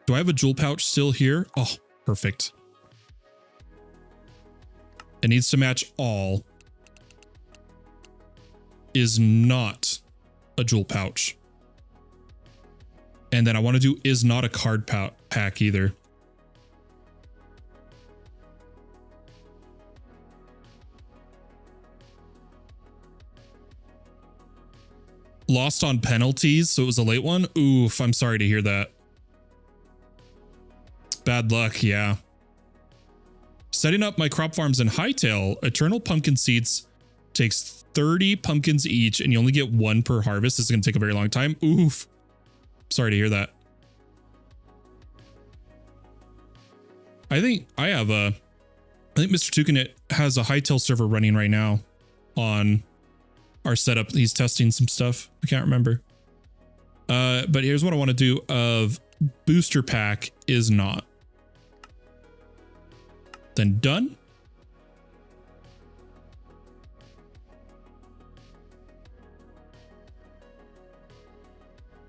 A: Do I have a jewel pouch still here? Oh, perfect. It needs to match all. Is not a jewel pouch. And then I want to do is not a card pack either. Lost on penalties, so it was a late one. Oof, I'm sorry to hear that. Bad luck, yeah. Setting up my crop farms in Hightail, Eternal Pumpkin Seeds takes 30 pumpkins each, and you only get one per harvest. This is going to take a very long time. Oof. Sorry to hear that. I think Mr. Tukinit has a Hightail server running right now on our setup. He's testing some stuff. I can't remember. But here's what I want to do of booster pack is not. Then done.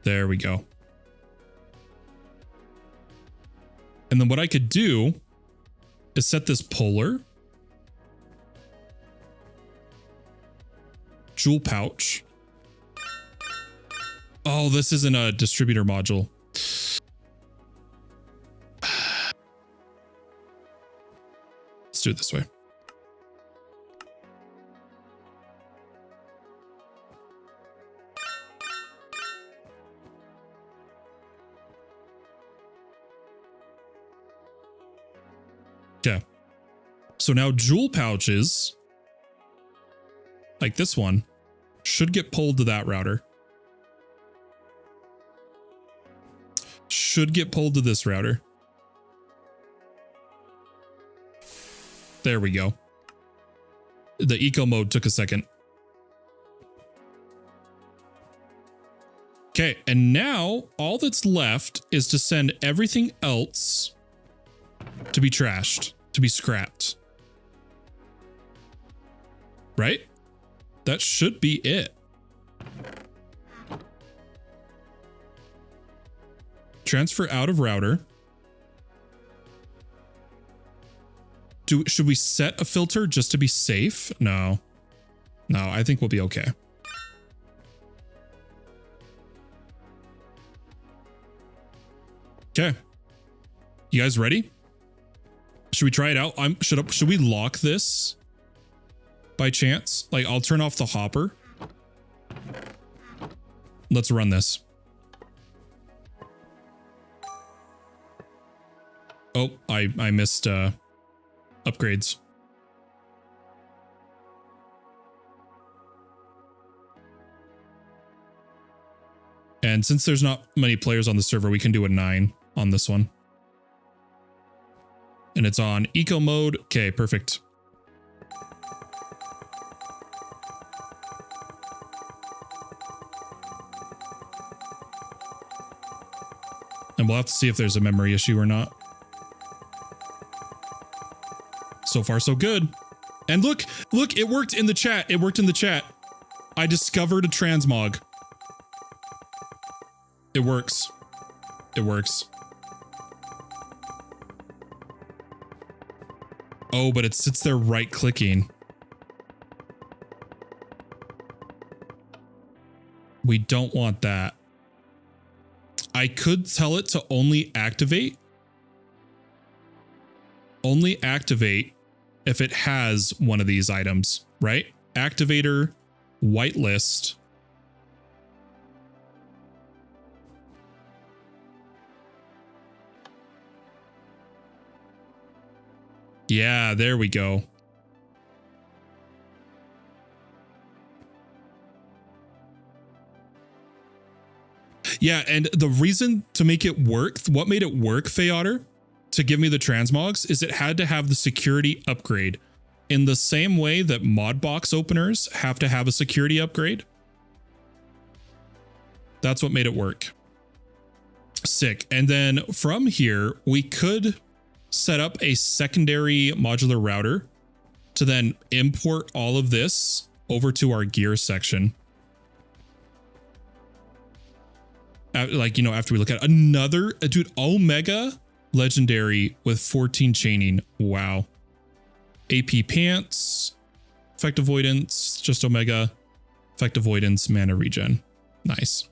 A: There we go. And then what I could do is set this polar. Jewel pouch. Oh, this isn't a distributor module. Let's do it this way. Okay. So now jewel pouches like this one, should get pulled to that router. Should get pulled to this router. There we go. The eco mode took a second. Okay, and now all that's left is to send everything else to be trashed, to be scrapped. Right? That should be it. Transfer out of router. Should we set a filter just to be safe? No. No, I think we'll be okay. Okay. You guys ready? Should we try it out? Should we lock this by chance? Like, I'll turn off the hopper. Let's run this. Oh, I missed upgrades. And since there's not many players on the server, we can do a 9 on this one. And it's on eco mode. Okay, perfect. And we'll have to see if there's a memory issue or not. So far, so good. And look, it worked in the chat. It worked in the chat. I discovered a transmog. It works. It works. Oh, but it sits there right clicking. We don't want that. I could tell it to only activate. Only activate if it has one of these items, right? Activator, whitelist. Yeah, there we go. Yeah, and the reason to make it work, what made it work, Feotter, to give me the transmogs, is it had to have the security upgrade in the same way that mod box openers have to have a security upgrade. That's what made it work. Sick. And then from here, we could set up a secondary modular router to then import all of this over to our gear section. Like, you know, after we look at another, dude, Omega legendary with 14 chaining. Wow. AP pants, effect avoidance, just Omega, effect avoidance, mana regen. Nice.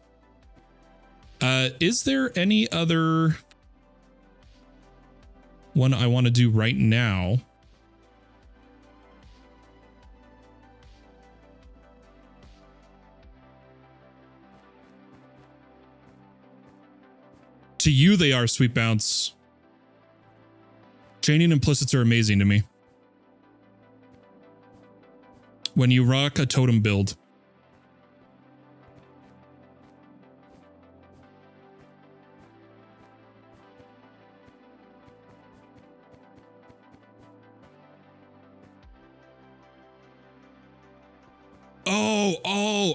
A: Is there any other one I want to do right now? To you, they are, Sweet Bounce. Chaining implicits are amazing to me. When you rock a totem build.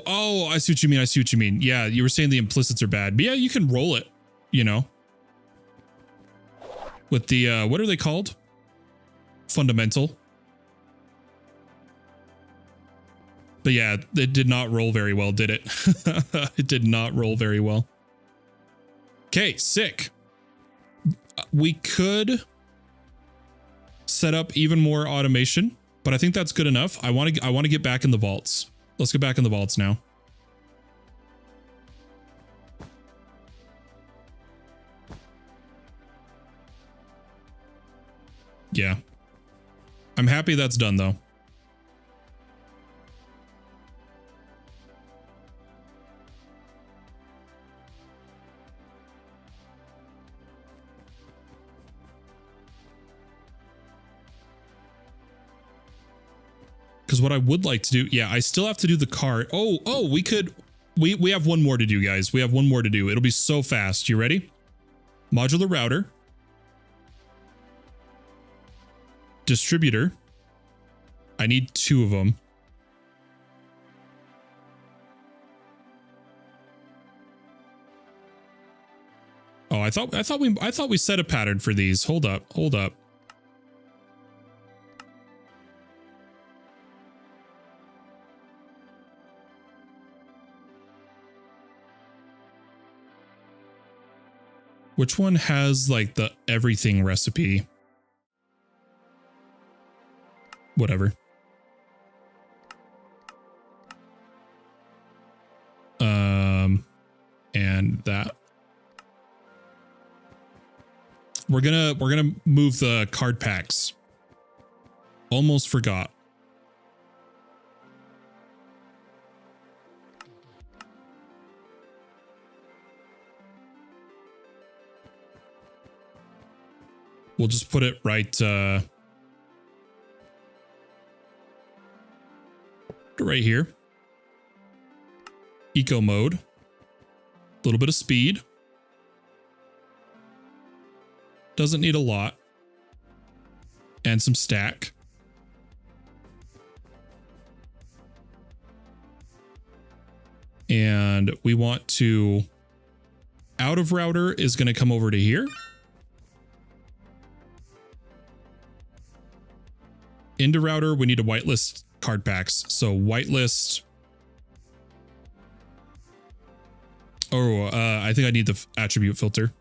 A: Oh, I see what you mean. I see what you mean. Yeah, you were saying the implicits are bad. But yeah, you can roll it, you know. With the, what are they called? Fundamental. But yeah, it did not roll very well, did it? It did not roll very well. Okay, sick. We could set up even more automation, but I think that's good enough. I want to get back in the vaults. Let's get back in the vaults now. Yeah. I'm happy that's done though. Because Because what I would like to do, yeah, I still have to do the card. Oh, we have one more to do, guys. We have one more to do. It'll be so fast. You ready? Modular router. Distributor. I need 2 of them. Oh, I thought we set a pattern for these. Hold up. Which one has like the everything recipe? Whatever. And that. We're gonna move the card packs. Almost forgot. We'll just put it right here. Eco mode. A little bit of speed. Doesn't need a lot. And some stack. And we want to... Out of router is going to come over to here. Into router, we need to whitelist card packs. So whitelist. Oh, I think I need the attribute filter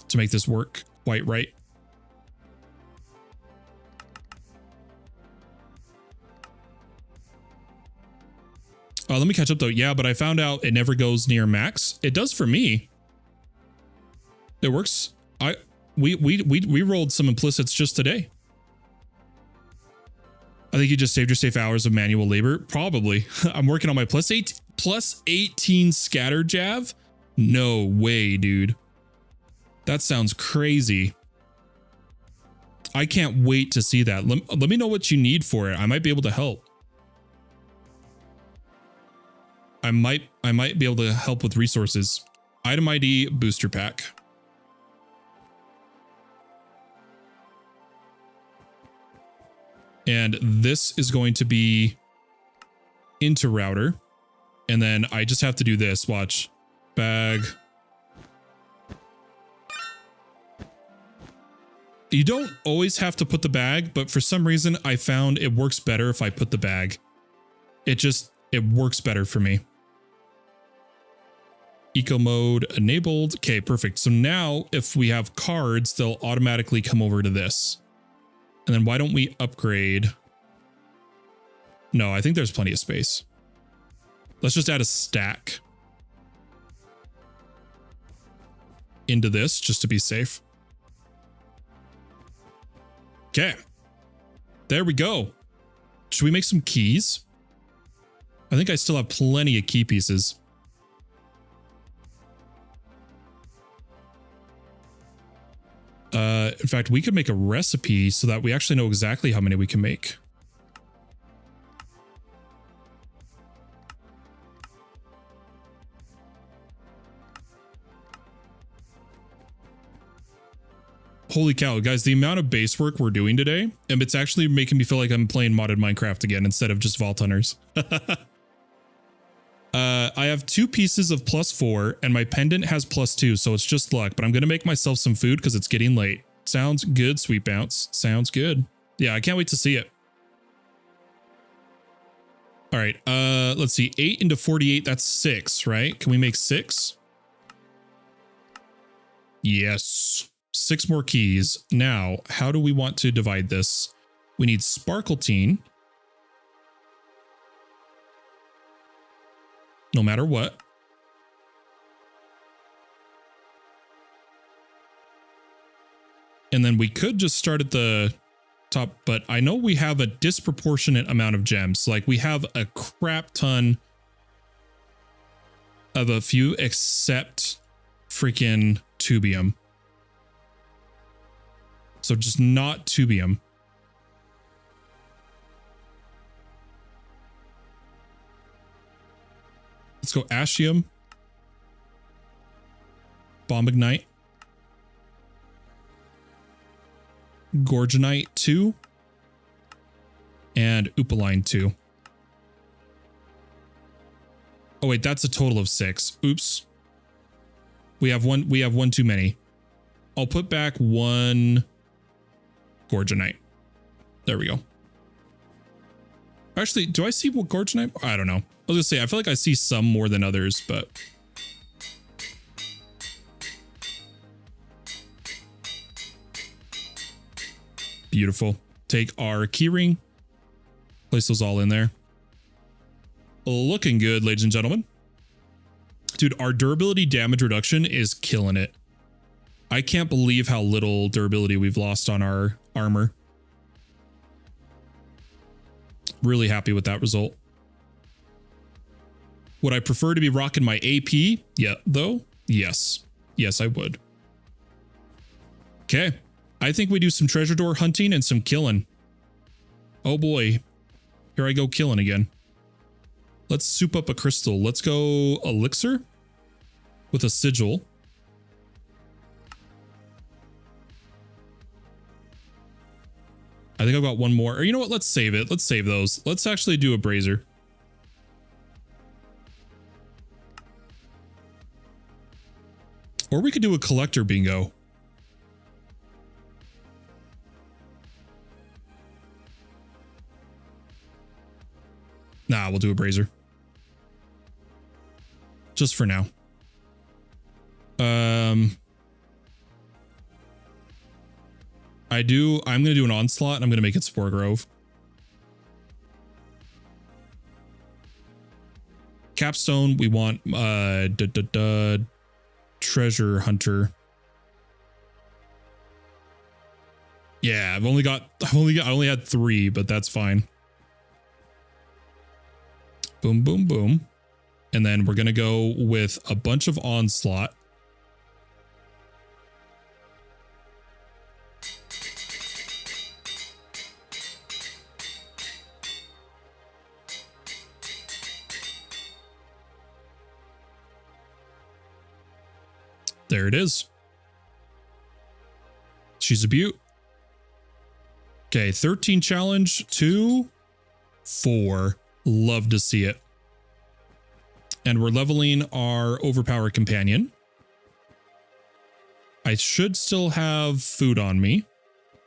A: to make this work quite right. Let me catch up though. Yeah, but I found out it never goes near max. It does for me. It works. We rolled some implicits just today. I think you just saved your safe hours of manual labor. Probably. I'm working on my plus 18 scatter jav. No way, dude. That sounds crazy. I can't wait to see that. Let me know what you need for it. I might be able to help. I might be able to help with resources. Item ID booster pack. And this is going to be into router. And then I just have to do this. Watch. Bag. You don't always have to put the bag, but for some reason I found it works better if I put the bag. It works better for me. Eco mode enabled. Okay, perfect. So now if we have cards, they'll automatically come over to this. And then why don't we upgrade? No, I think there's plenty of space. Let's just add a stack into this just to be safe. Okay. There we go. Should we make some keys? I think I still have plenty of key pieces. In fact, we could make a recipe so that we actually know exactly how many we can make. Holy cow, guys, the amount of base work we're doing today, and it's actually making me feel like I'm playing modded Minecraft again instead of just Vault Hunters. I have 2 pieces of +4 and my pendant has +2, so it's just luck, but I'm going to make myself some food because it's getting late. Sounds good, Sweet Bounce. Sounds good. Yeah, I can't wait to see it. All right, let's see. 8 into 48, that's 6, right? Can we make 6? Yes. 6 more keys. Now, how do we want to divide this? We need sparkletine. No matter what. And then we could just start at the top, but I know we have a disproportionate amount of gems. Like we have a crap ton of a few except freaking tubium. So just not tubium. Let's go Ashium. Bomb Ignite. Gorgonite 2. And Oopaline 2. Oh wait, that's a total of 6. Oops. We have one too many. I'll put back 1 Gorgonite. There we go. Actually, do I see what Gorgonite? I don't know. I was gonna say, I feel like I see some more than others, but. Beautiful. Take our keyring. Place those all in there. Looking good, ladies and gentlemen. Dude, our durability damage reduction is killing it. I can't believe how little durability we've lost on our armor. Really happy with that result. Would I prefer to be rocking my AP? Yeah, though? Yes. Yes, I would. Okay. I think we do some treasure door hunting and some killing. Oh boy. Here I go killing again. Let's soup up a crystal. Let's go elixir with a sigil. I think I've got one more. Or you know what? Let's save it. Let's save those. Let's actually do a brazier. Or we could do a collector bingo. Nah, we'll do a brazier. Just for now. I'm going to do an onslaught and I'm going to make it Spore Grove. Capstone, we want treasure hunter. Yeah, I only had 3, but that's fine. Boom, boom, boom. And then we're going to go with a bunch of onslaught. There it is. She's a beaut. Okay, 13 challenge, 2, 4. Love to see it. And we're leveling our overpowered companion. I should still have food on me,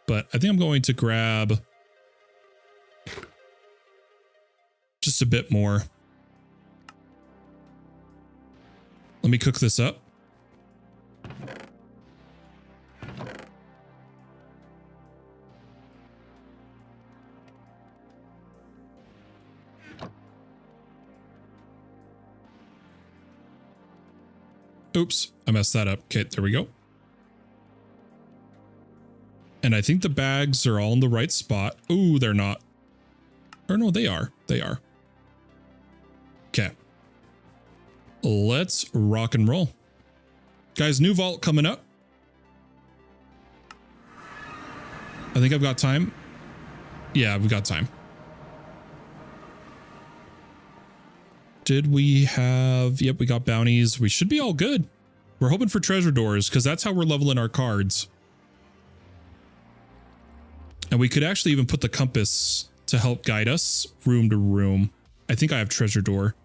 A: but I think I'm going to grab just a bit more. Let me cook this up. Oops, I messed that up. Okay, there we go. And I think the bags are all in the right spot. Ooh, they're not. Or no, they are. They are. Okay. Let's rock and roll. Guys, new vault coming up. I think I've got time. Yeah, we've got time. Did we have... Yep, we got bounties. We should be all good. We're hoping for treasure doors because that's how we're leveling our cards. And we could actually even put the compass to help guide us room to room. I think I have treasure door.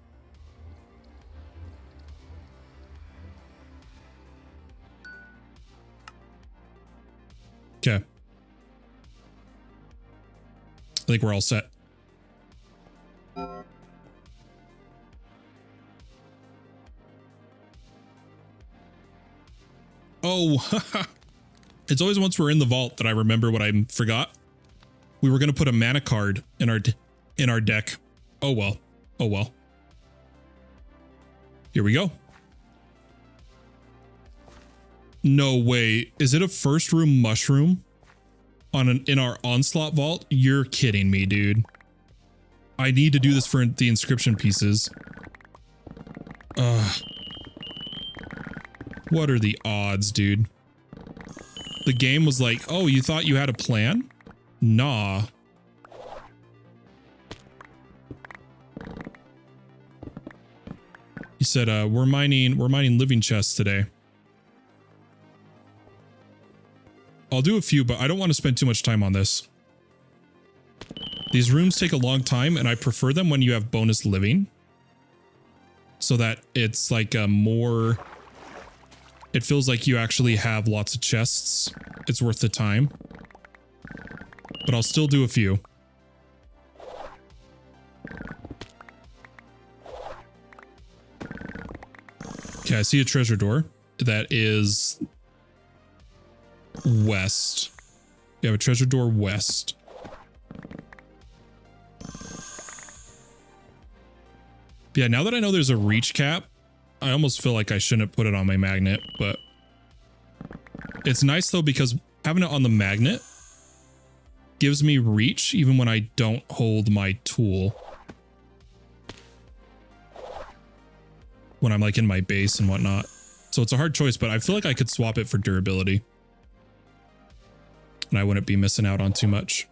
A: Okay. I think we're all set. Oh, it's always once we're in the vault that I remember what I forgot. We were going to put a mana card in our deck. Oh, well. Oh, well. Here we go. No way. Is it a first room mushroom in our onslaught vault? You're kidding me, dude. I need to do this for the inscription pieces. What are the odds, dude? The game was like, oh, you thought you had a plan? Nah. You said we're mining living chests today. I'll do a few, but I don't want to spend too much time on this. These rooms take a long time, and I prefer them when you have bonus living. So that it's like a more... It feels like you actually have lots of chests. It's worth the time. But I'll still do a few. Okay, I see a treasure door that is west. You have a treasure door west. Yeah, now that I know there's a reach cap, I almost feel like I shouldn't put it on my magnet, but it's nice though because having it on the magnet gives me reach even when I don't hold my tool. When I'm like in my base and whatnot. So it's a hard choice, but I feel like I could swap it for durability. And I wouldn't be missing out on too much.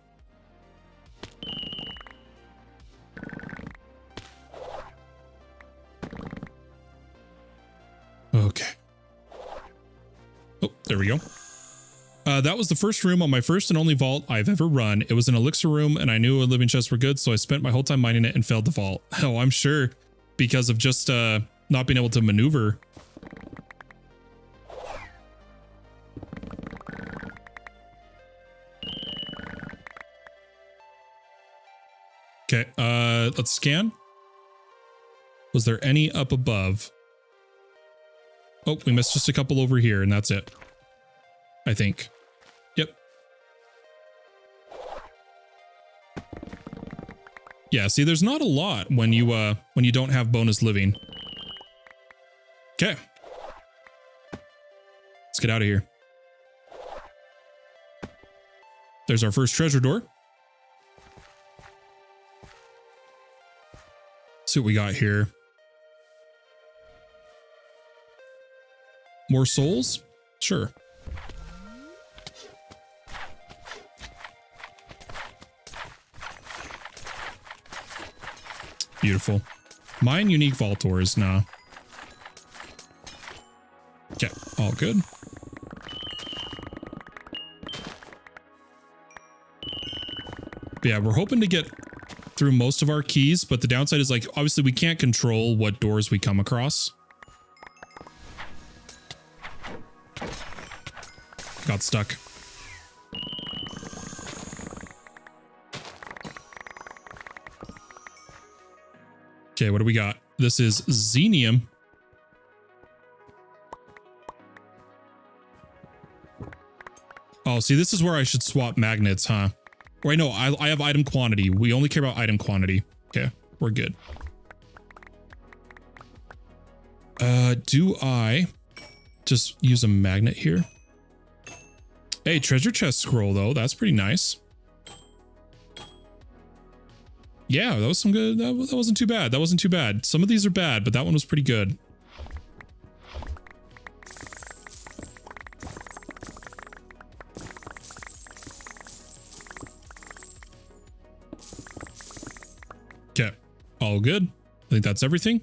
A: Okay. Oh, there we go. That was the first room on my first and only vault I've ever run. It was an elixir room and I knew living chests were good, so I spent my whole time mining it and failed the vault. Oh, I'm sure because of just not being able to maneuver. Okay, let's scan. Was there any up above? Oh, we missed just a couple over here and that's it. I think. Yep. Yeah, see, there's not a lot when you don't have bonus living. Okay. Let's get out of here. There's our first treasure door. See what we got here. More souls? Sure. Beautiful. Mine unique vault doors, nah. Okay, all good. But yeah, we're hoping to get through most of our keys, but the downside is like, obviously we can't control what doors we come across. Got stuck. Okay, what do we got? This is Xenium. Oh, see, this is where I should swap magnets, huh? Wait, no, I have item quantity. We only care about item quantity. Okay, we're good. Do I just use a magnet here? Hey, treasure chest scroll, though. That's pretty nice. Yeah, that was some good. That wasn't too bad. That wasn't too bad. Some of these are bad, but that one was pretty good. Okay, all good. I think that's everything.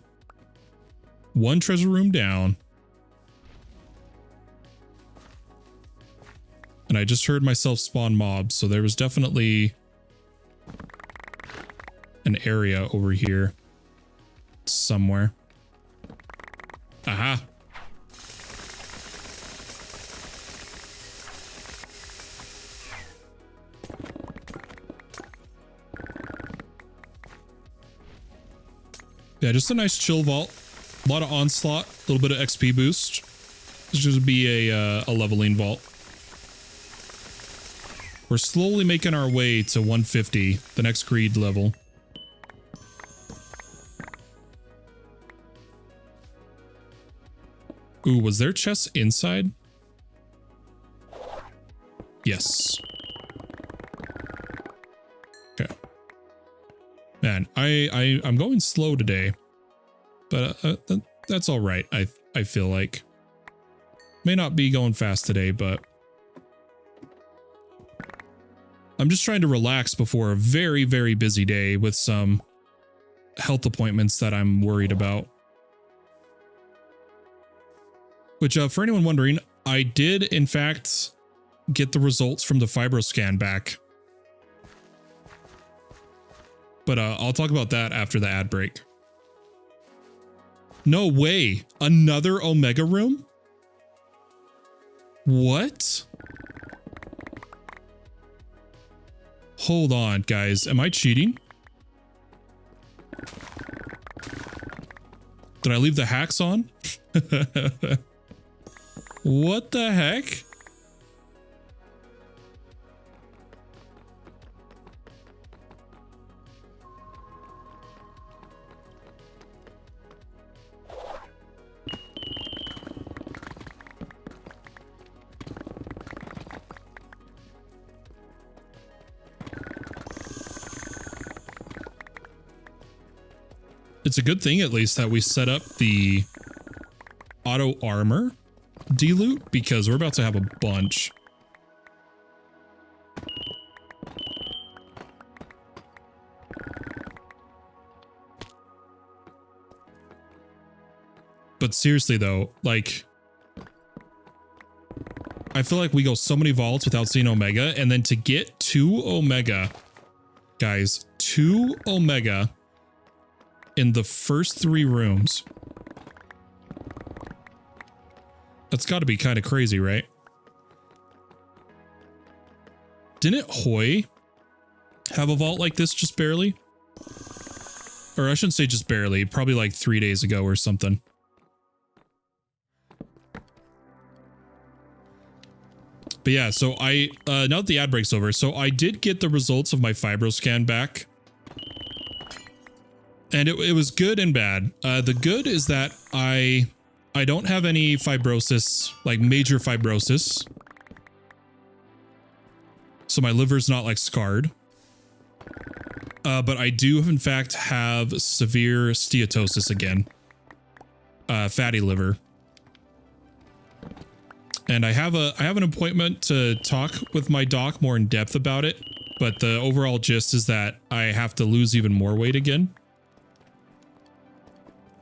A: One treasure room down. And I just heard myself spawn mobs, so there was definitely an area over here somewhere. Aha. Yeah, just a nice chill vault. A lot of onslaught, a little bit of XP boost. This should be a leveling vault. We're slowly making our way to 150, the next greed level. Ooh, was there chests inside? Yes. Okay. Man, I'm going slow today, but that's all right. I feel like may not be going fast today, but I'm just trying to relax before a very, very busy day with some health appointments that I'm worried about. Which for anyone wondering, I did in fact get the results from the FibroScan back. But I'll talk about that after the ad break. No way. Another Omega room? What? Hold on, guys. Am I cheating? Did I leave the hacks on? What the heck? It's a good thing, at least, that we set up the auto armor deloot, because we're about to have a bunch. But seriously, though, like, I feel like we go so many vaults without seeing Omega, and then to get 2 Omega, guys, 2 Omega in the first 3 rooms. That's got to be kind of crazy, right? Didn't Hoy have a vault like this just barely? Or I shouldn't say just barely, probably like 3 days ago or something. But yeah, so I, now that the ad break's over, so I did get the results of my FibroScan back. And it was good and bad. The good is that I don't have any fibrosis, like major fibrosis. So my liver's not like scarred. But I do in fact have severe steatosis again. Fatty liver. And I have an appointment to talk with my doc more in depth about it. But the overall gist is that I have to lose even more weight again.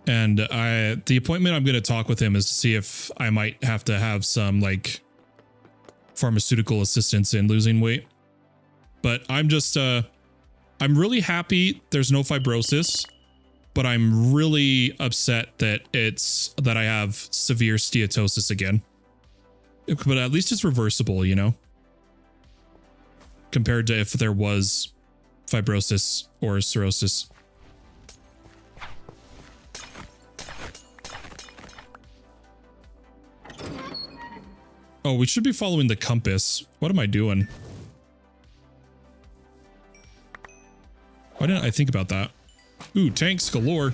A: And the appointment I'm going to talk with him is to see if I might have to have some like pharmaceutical assistance in losing weight. But I'm just, I'm really happy there's no fibrosis, but I'm really upset that that I have severe steatosis again. But at least it's reversible, you know, compared to if there was fibrosis or cirrhosis. Oh, we should be following the compass. What am I doing? Why didn't I think about that? Ooh, tanks galore.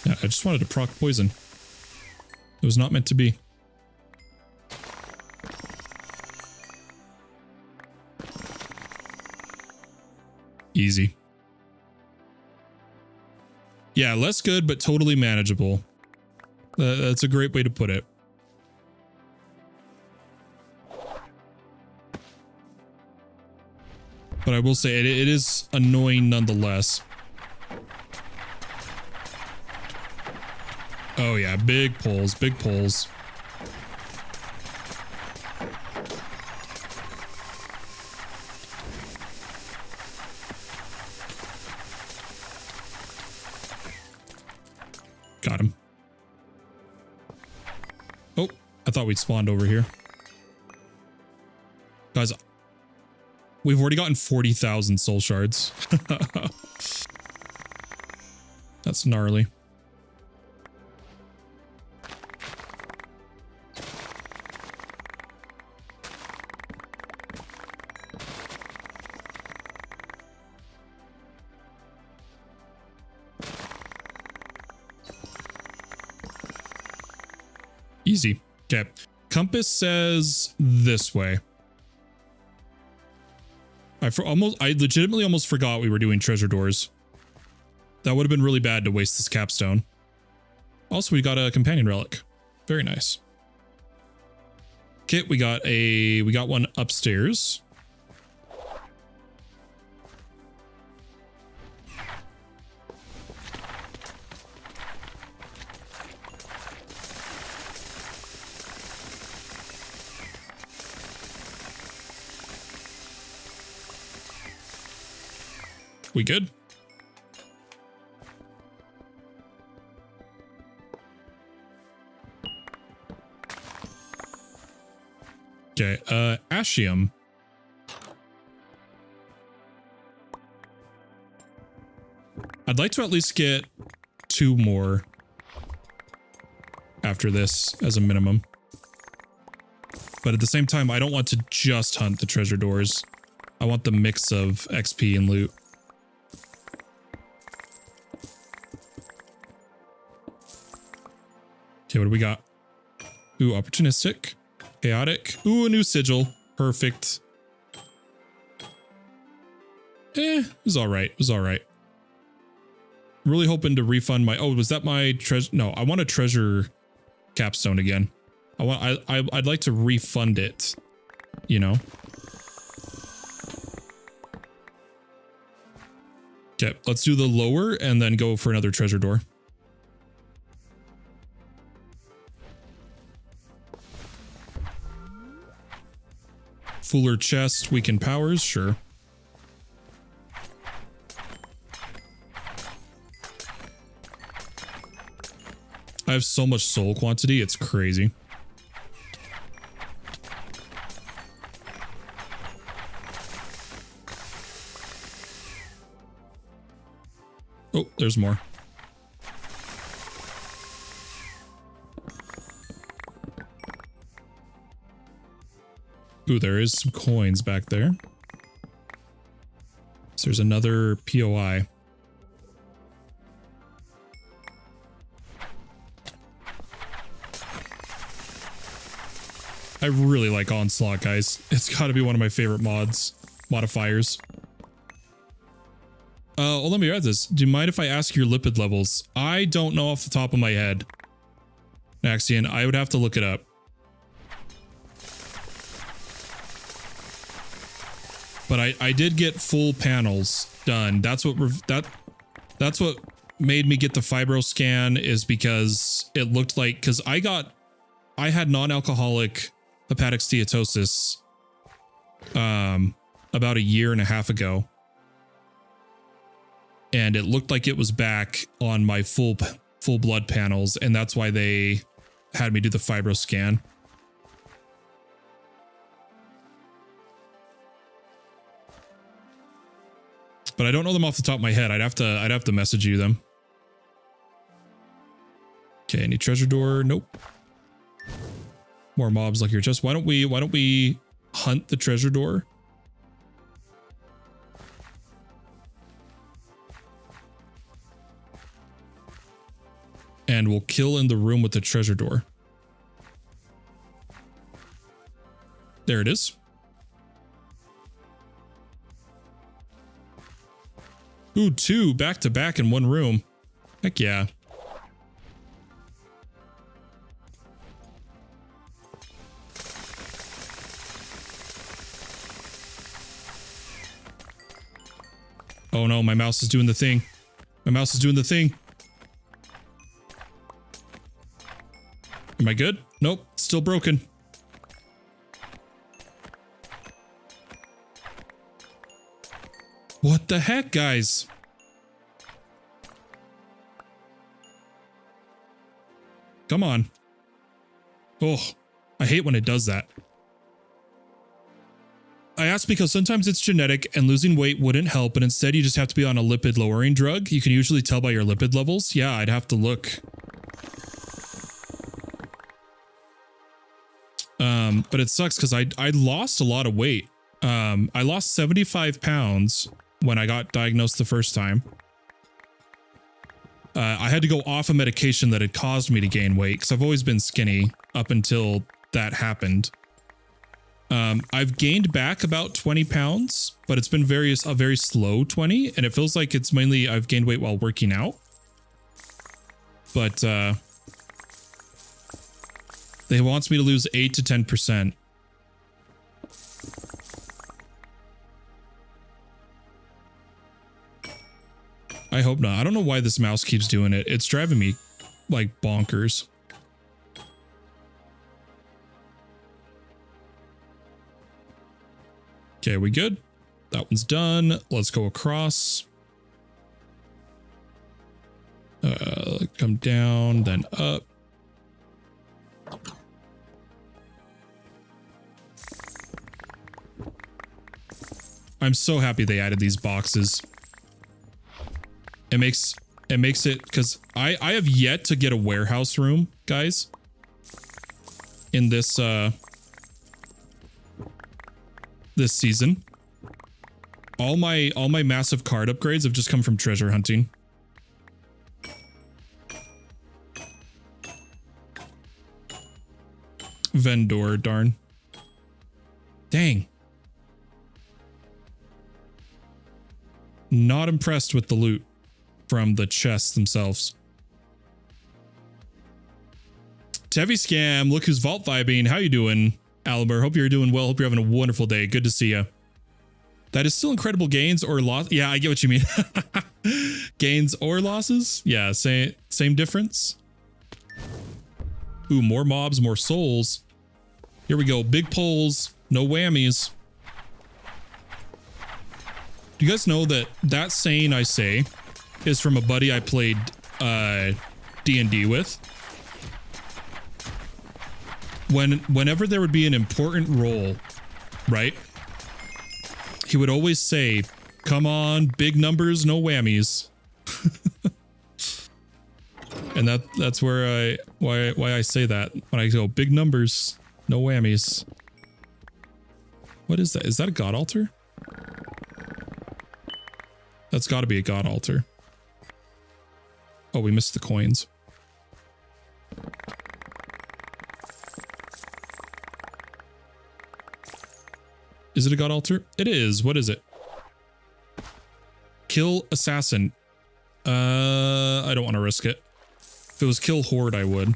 A: Yeah, I just wanted to proc poison. It was not meant to be. Easy. Yeah, less good, but totally manageable. That's a great way to put it. But I will say it is annoying nonetheless. Oh yeah, big pulls, big pulls. Got him. Oh, I thought we'd spawned over here. Guys, we've already gotten 40,000 soul shards. That's gnarly. Easy. Okay. Compass says this way. I legitimately almost forgot we were doing treasure doors. That would have been really bad to waste this capstone. Also, we got a companion relic. Very nice. Okay, we got one upstairs. We good? Okay, Ashium. I'd like to at least get 2 more after this as a minimum. But at the same time, I don't want to just hunt the treasure doors. I want the mix of XP and loot. Okay, what do we got? Ooh, opportunistic. Chaotic. Ooh, a new sigil. Perfect. It was alright. It was alright. Really hoping to refund my... Oh, was that my treasure? No, I want a treasure capstone again. I'd like to refund it, you know? Okay, let's do the lower and then go for another treasure door. Fuller chest, weakened powers, sure. I have so much soul quantity, it's crazy. Oh, there's more. Ooh, there is some coins back there. So there's another POI. I really like Onslaught, guys. It's got to be one of my favorite modifiers. Well, let me add this. Do you mind if I ask your lipid levels? I don't know off the top of my head. Naxian, I would have to look it up. But I did get full panels done. That's what made me get the fibro scan, is because it looked like, because I had non-alcoholic hepatic steatosis about a year and a half ago. And it looked like it was back on my full blood panels, and that's why they had me do the fibro scan. But I don't know them off the top of my head. I'd have to message you them. Okay, any treasure door? Nope. More mobs like your chest. Why don't we hunt the treasure door? And we'll kill in the room with the treasure door. There it is. Ooh, 2 back to back in one room. Heck yeah. Oh no, my mouse is doing the thing. My mouse is doing the thing. Am I good? Nope, still broken. What the heck, guys? Come on. Oh, I hate when it does that. I asked because sometimes it's genetic and losing weight wouldn't help, and instead you just have to be on a lipid lowering drug. You can usually tell by your lipid levels. Yeah, I'd have to look. But it sucks because I lost a lot of weight. I lost 75 pounds when I got diagnosed the first time. I had to go off a medication that had caused me to gain weight because I've always been skinny up until that happened. I've gained back about 20 pounds, but it's been a very slow 20, and it feels like it's mainly I've gained weight while working out. But they wants me to lose 8 to 10%. I hope not. I don't know why this mouse keeps doing it. It's driving me like bonkers. Okay, we good? That one's done. Let's go across. come down, then up. I'm so happy they added these boxes. It makes it, because I have yet to get a warehouse room, guys, in this this season. All my massive card upgrades have just come from treasure hunting. Vendor, darn. Dang. Not impressed with the loot from the chests themselves. Tevi Scam, look who's vault vibing. How you doing, Albert? Hope you're doing well. Hope you're having a wonderful day. Good to see you. That is still incredible gains or loss. Yeah, I get what you mean. Gains or losses? Yeah, same difference. Ooh, more mobs, more souls. Here we go. Big pulls, no whammies. Do you guys know that saying I say is from a buddy I played D&D with? Whenever there would be an important roll, right? He would always say, "Come on, big numbers, no whammies." And that's where why I say that when I go big numbers, no whammies. What is that? Is that a god altar? That's got to be a god altar. Oh, we missed the coins. Is it a god altar? It is. What is it? Kill assassin. I don't want to risk it. If it was kill horde, I would.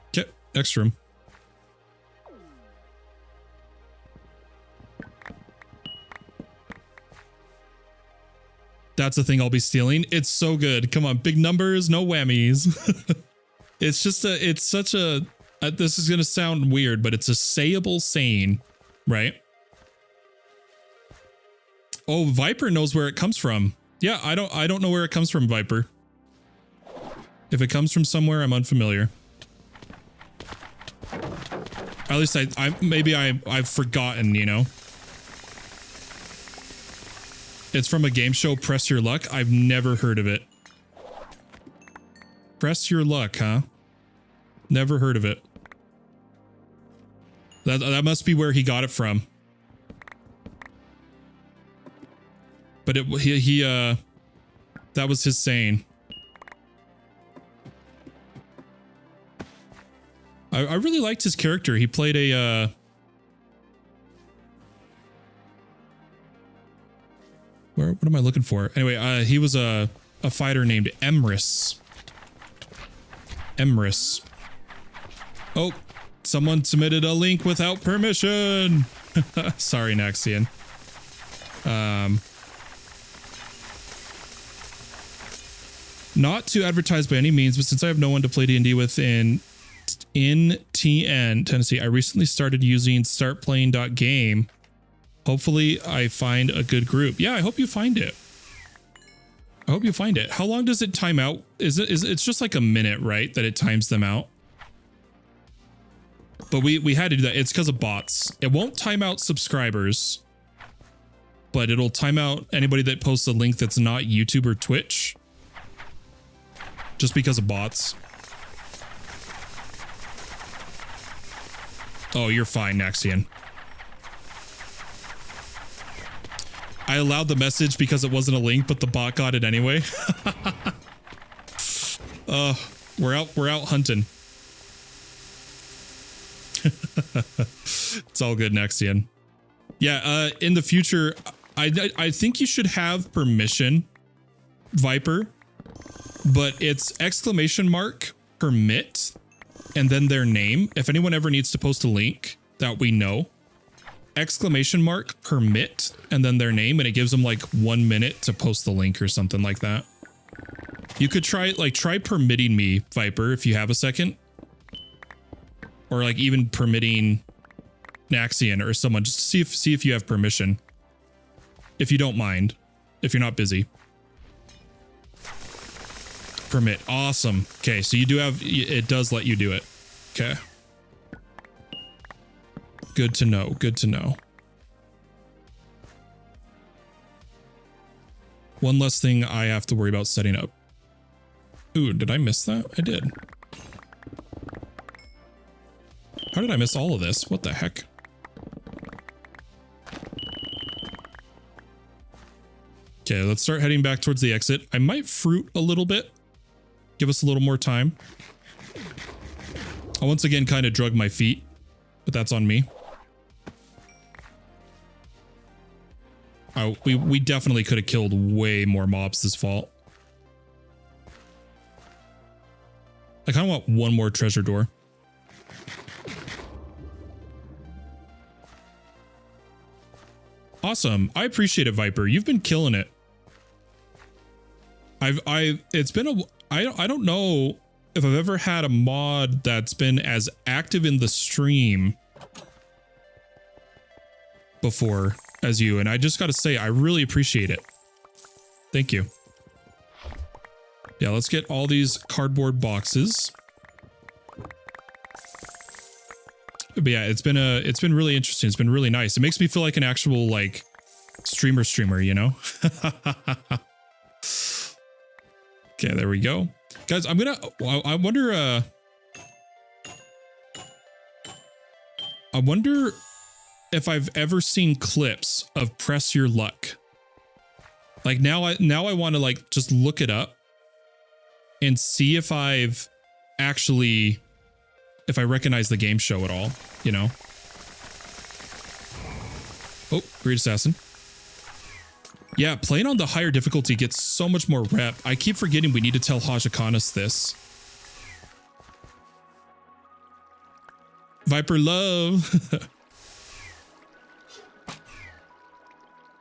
A: Okay, next room. That's the thing I'll be stealing. It's so good. Come on, big numbers, no whammies. It's just it's such a, this is going to sound weird, but it's a sayable saying, right? Oh, Viper knows where it comes from. Yeah, I don't know where it comes from, Viper. If it comes from somewhere, I'm unfamiliar. At least I've forgotten, you know. It's from a game show, Press Your Luck. I've never heard of it. Press Your Luck, huh? Never heard of it. That must be where he got it from. But that was his saying. I really liked his character. He played a what am I looking for? Anyway, he was a fighter named Emrys. Emrys. Oh, someone submitted a link without permission. Sorry, Naxian. Not to advertise by any means, but since I have no one to play D&D with in TN, Tennessee, I recently started using startplaying.game. Hopefully I find a good group. Yeah, I hope you find it. I hope you find it. How long does it time out? It's just like a minute, right? That it times them out. But we had to do that. It's because of bots. It won't time out subscribers, but it'll time out anybody that posts a link that's not YouTube or Twitch. Just because of bots. Oh, you're fine, Naxian. I allowed the message because it wasn't a link, but the bot got it anyway. We're out hunting. It's all good, Nexian. Yeah, in the future, I think you should have permission, Viper, but it's !permit and then their name. If anyone ever needs to post a link that we know, !permit and then their name, and it gives them like 1 minute to post the link or something like that. You could try permitting me, Viper, if you have a second. Or like even permitting Naxian or someone just to see if you have permission. If you don't mind. If you're not busy. Permit. Awesome. Okay, so you do have... It does let you do it. Okay. Good to know. Good to know. One less thing I have to worry about setting up. Ooh, did I miss that? I did. How did I miss all of this? What the heck? Okay, let's start heading back towards the exit. I might fruit a little bit. Give us a little more time. I once again kind of drug my feet, but that's on me. Oh, we definitely could have killed way more mobs this fault. I kind of want one more treasure door. Awesome. I appreciate it, Viper. You've been killing it. It's been I don't know if I've ever had a mod that's been as active in the stream before as you, and I just got to say, I really appreciate it. Thank you. Yeah, let's get all these cardboard boxes. But yeah, it's been really interesting. It's been really nice. It makes me feel like an actual like streamer, you know? Okay, there we go. Guys, I wonder if I've ever seen clips of Press Your Luck. Like now I want to like just look it up and see if I recognize the game show at all, you know? Oh, Great Assassin. Yeah, playing on the higher difficulty gets so much more rep. I keep forgetting we need to tell Hajakanis this. Viper love.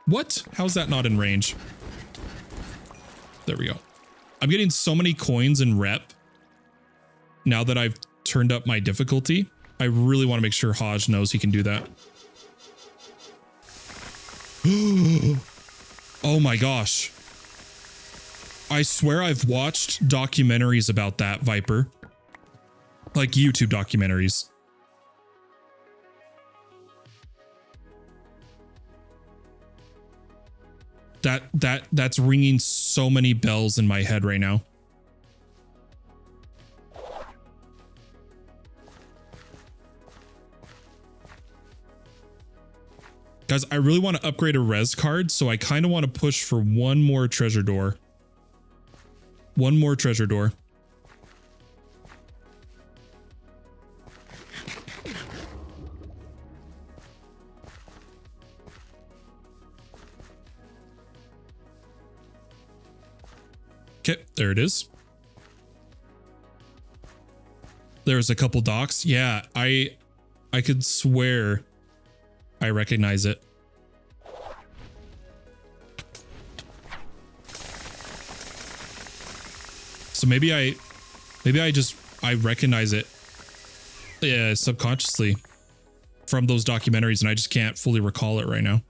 A: What? How's that not in range? There we go. I'm getting so many coins in rep now that I've turned up my difficulty. I really want to make sure Haj knows he can do that. Oh my gosh. I swear I've watched documentaries about that, Viper. Like YouTube documentaries. That's ringing so many bells in my head right now. Guys, I really want to upgrade a res card, so I kind of want to push for one more treasure door. One more treasure door. Okay, there it is. There's a couple docks. Yeah, I could swear I recognize it. So maybe I recognize it, yeah, subconsciously from those documentaries, and I just can't fully recall it right now.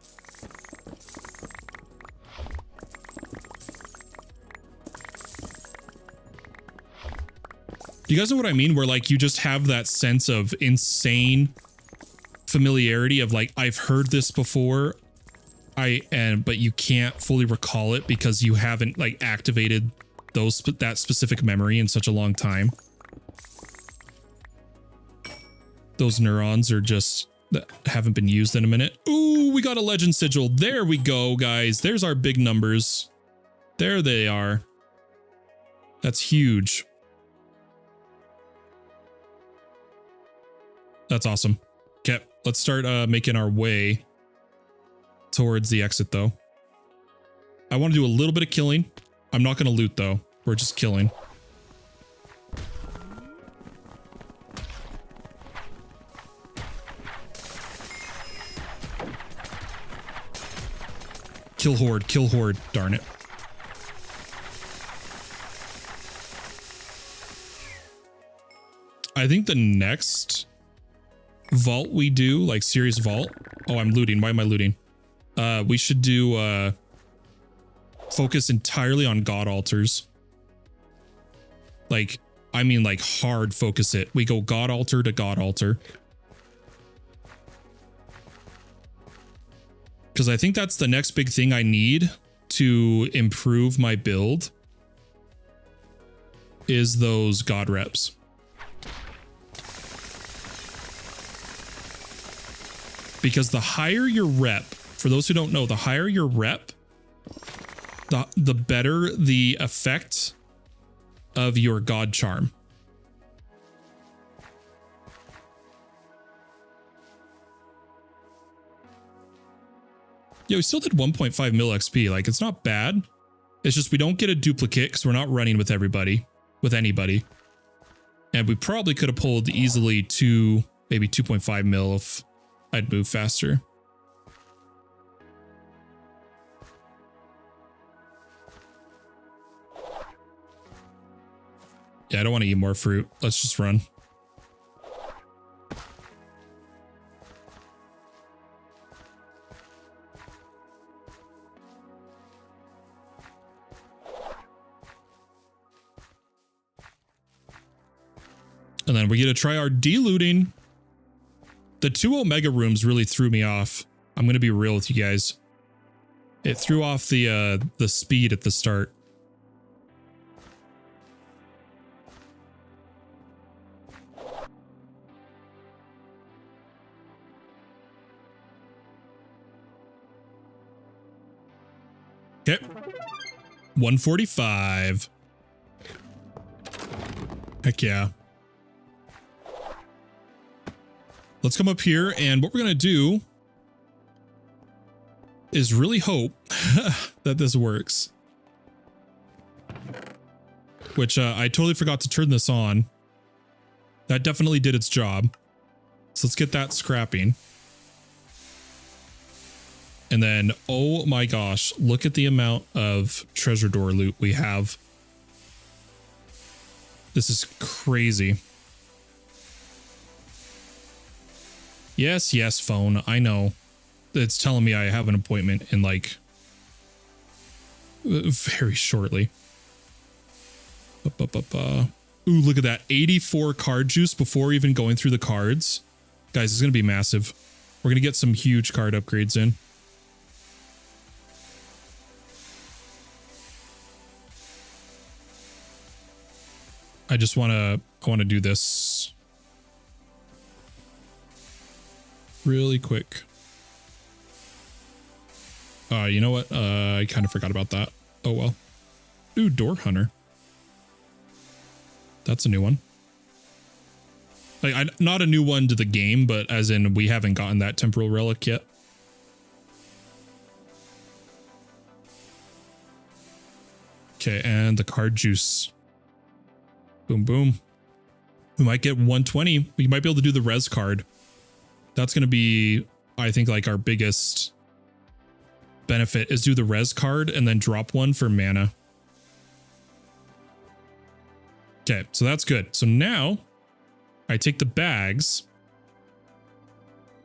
A: You guys know what I mean? Where like you just have that sense of insane familiarity of like, I've heard this before, but you can't fully recall it because you haven't like activated that specific memory in such a long time. Those neurons are just that haven't been used in a minute. Ooh, we got a legend sigil. There we go, guys. There's our big numbers. There they are. That's huge. That's awesome. Okay, let's start making our way towards the exit, though. I want to do a little bit of killing. I'm not going to loot, though. We're just killing. Kill horde, darn it. I think the next vault we do, like serious vault. Oh, I'm looting. Why am I looting? We should do focus entirely on god altars. Like, I mean, like hard focus it. We go god altar to god altar. Because I think that's the next big thing I need to improve my build is those god reps. Because the higher your rep, for those who don't know, the higher your rep, the better the effect of your god charm. Yeah, we still did 1.5 mil XP. Like, it's not bad. It's just we don't get a duplicate because we're not running with everybody, with anybody. And we probably could have pulled easily maybe 2.5 mil if I'd move faster. Yeah, I don't want to eat more fruit. Let's just run. And then we get to try our delooting. The 2 Omega rooms really threw me off. I'm going to be real with you guys. It threw off the speed at the start. Okay. 145. Heck yeah. Let's come up here, and what we're going to do is really hope that this works. Which I totally forgot to turn this on. That definitely did its job. So let's get that scrapping. And then, oh my gosh, look at the amount of treasure door loot we have. This is crazy. Yes, yes, phone. I know. It's telling me I have an appointment in like very shortly. Ooh, look at that. 84 card juice before even going through the cards. Guys, it's going to be massive. We're going to get some huge card upgrades in. I just want to do this really quick. You know what? I kind of forgot about that. Oh, well. Ooh, Door Hunter. That's a new one. Like, not a new one to the game, but as in we haven't gotten that temporal relic yet. Okay, and the card juice. Boom, boom. We might get 120. We might be able to do the res card. That's going to be, I think, like our biggest benefit is do the res card and then drop one for mana. Okay, so that's good. So now I take the bags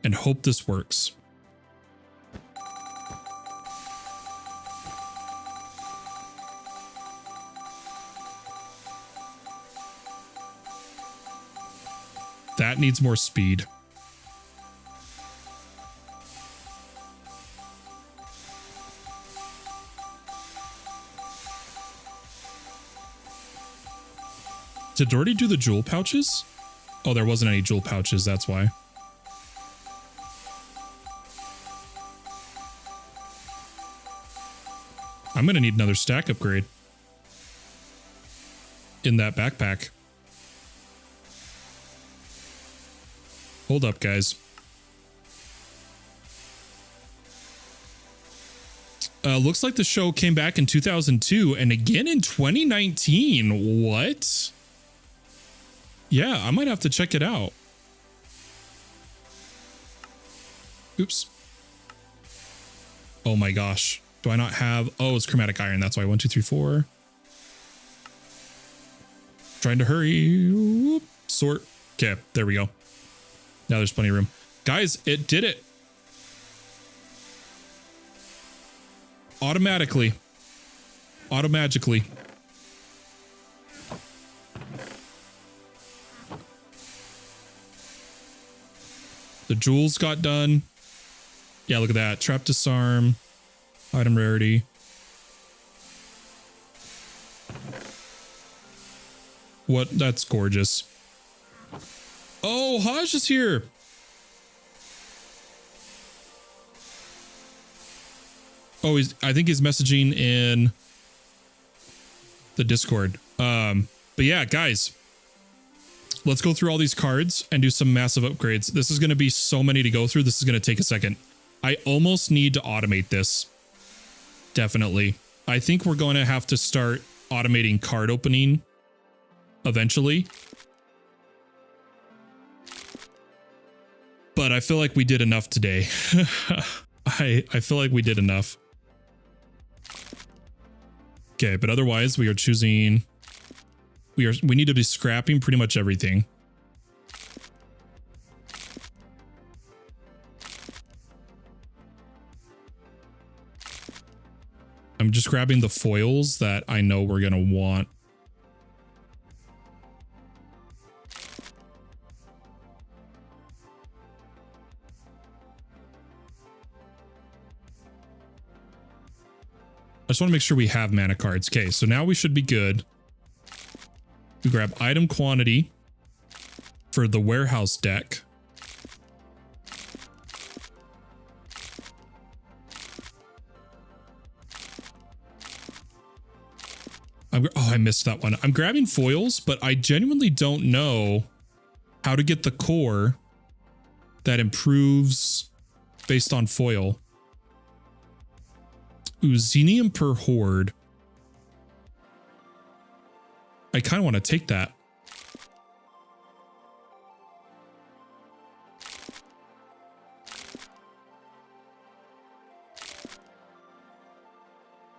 A: and hope this works. That needs more speed. Did Doherty do the jewel pouches? Oh, there wasn't any jewel pouches, that's why. I'm gonna need another stack upgrade in that backpack. Hold up, guys. Looks like the show came back in 2002 and again in 2019. What? Yeah, I might have to check it out. Oops. Oh my gosh. Do I not have... Oh, it's chromatic iron. That's why. 1, 2, 3, 4. Trying to hurry. Whoop. Sort. Okay, there we go. Now there's plenty of room. Guys, it did it. Automatically. Automagically. The jewels got done. Yeah, look at that. Trap disarm. Item rarity. What? That's gorgeous. Oh, Haj is here. Oh, I think he's messaging in the Discord. But yeah, guys, let's go through all these cards and do some massive upgrades. This is going to be so many to go through. This is going to take a second. I almost need to automate this. Definitely. I think we're going to have to start automating card opening eventually. But I feel like we did enough today. I feel like we did enough. Okay, but otherwise we are choosing, we need to be scrapping pretty much everything. I'm just grabbing the foils that I know we're going to want. I just want to make sure we have mana cards. Okay, so now we should be good. We grab item quantity for the warehouse deck. Oh, I missed that one. I'm grabbing foils, but I genuinely don't know how to get the core that improves based on foil. Ooh, Xenium per horde. I kind of want to take that.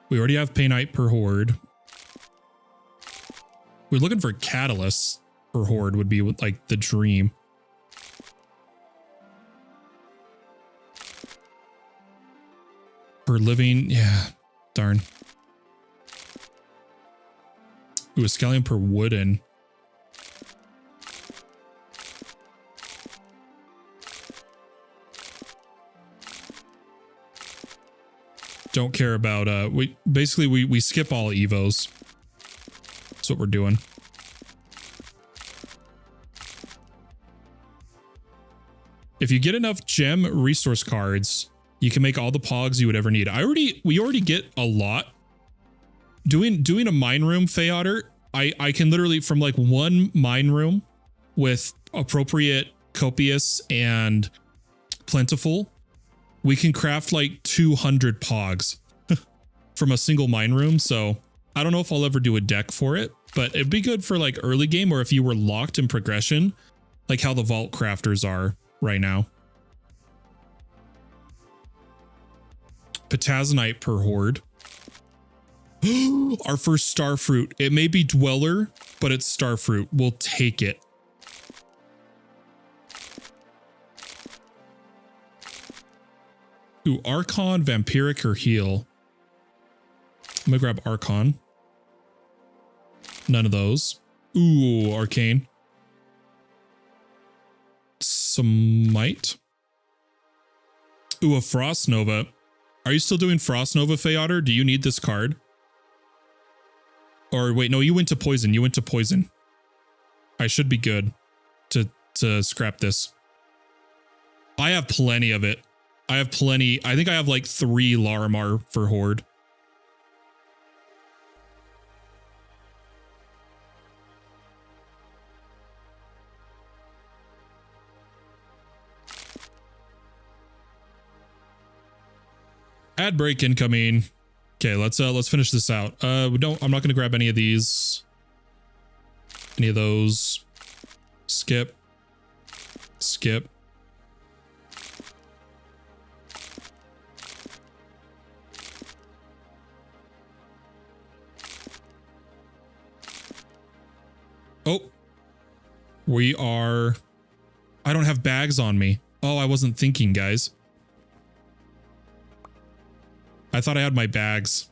A: We already have Painite per horde. We're looking for catalysts per horde would be like the dream. Per living, yeah, darn. Ooh, a scallion per wooden. Don't care about we skip all evos. That's what we're doing. If you get enough gem resource cards, you can make all the pogs you would ever need. We already get a lot. Doing a mine room, Feotter, I can literally from like one mine room with appropriate, copious, and plentiful, we can craft like 200 pogs from a single mine room. So I don't know if I'll ever do a deck for it, but it'd be good for like early game or if you were locked in progression, like how the vault crafters are right now. Potazonite per horde. Our first starfruit. It may be dweller, but it's starfruit. We'll take it. Ooh, Archon, Vampiric, or Heal. I'm gonna grab Archon. None of those. Ooh, Arcane. Smite. Ooh, a Frost Nova. Are you still doing Frost Nova, Feotter? Do you need this card? Or wait, no, you went to poison. You went to poison. I should be good to scrap this. I have plenty of it. I have plenty. I think I have like 3 Larimar for horde. Ad break incoming. Okay, let's finish this out. I'm not going to grab any of these. Any of those. Skip. Skip. Oh. We are... I I don't have bags on me. Oh, I wasn't thinking, guys. I thought I had my bags.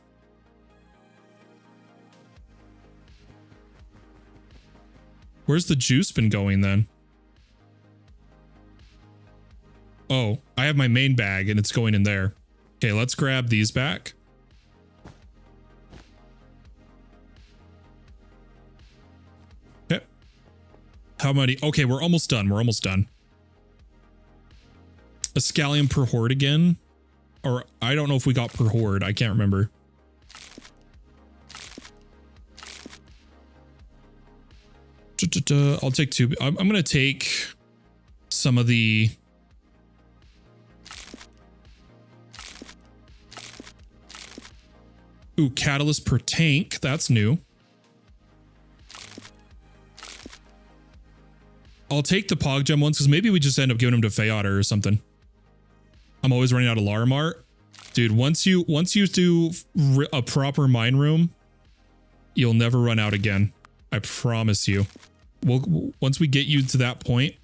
A: Where's the juice been going then? Oh, I have my main bag and it's going in there. Okay, let's grab these back. Okay. How many? Okay, we're almost done. We're almost done. A scallion per horde again? Or I don't know if we got per horde. I can't remember. I'll take two. I'm going to take some of the... Ooh, catalyst per tank. That's new. I'll take the Pog Gem ones because maybe we just end up giving them to Feotter or something. I'm always running out of Larimar. Dude, once you do a proper mine room, you'll never run out again. I promise you. Once we get you to that point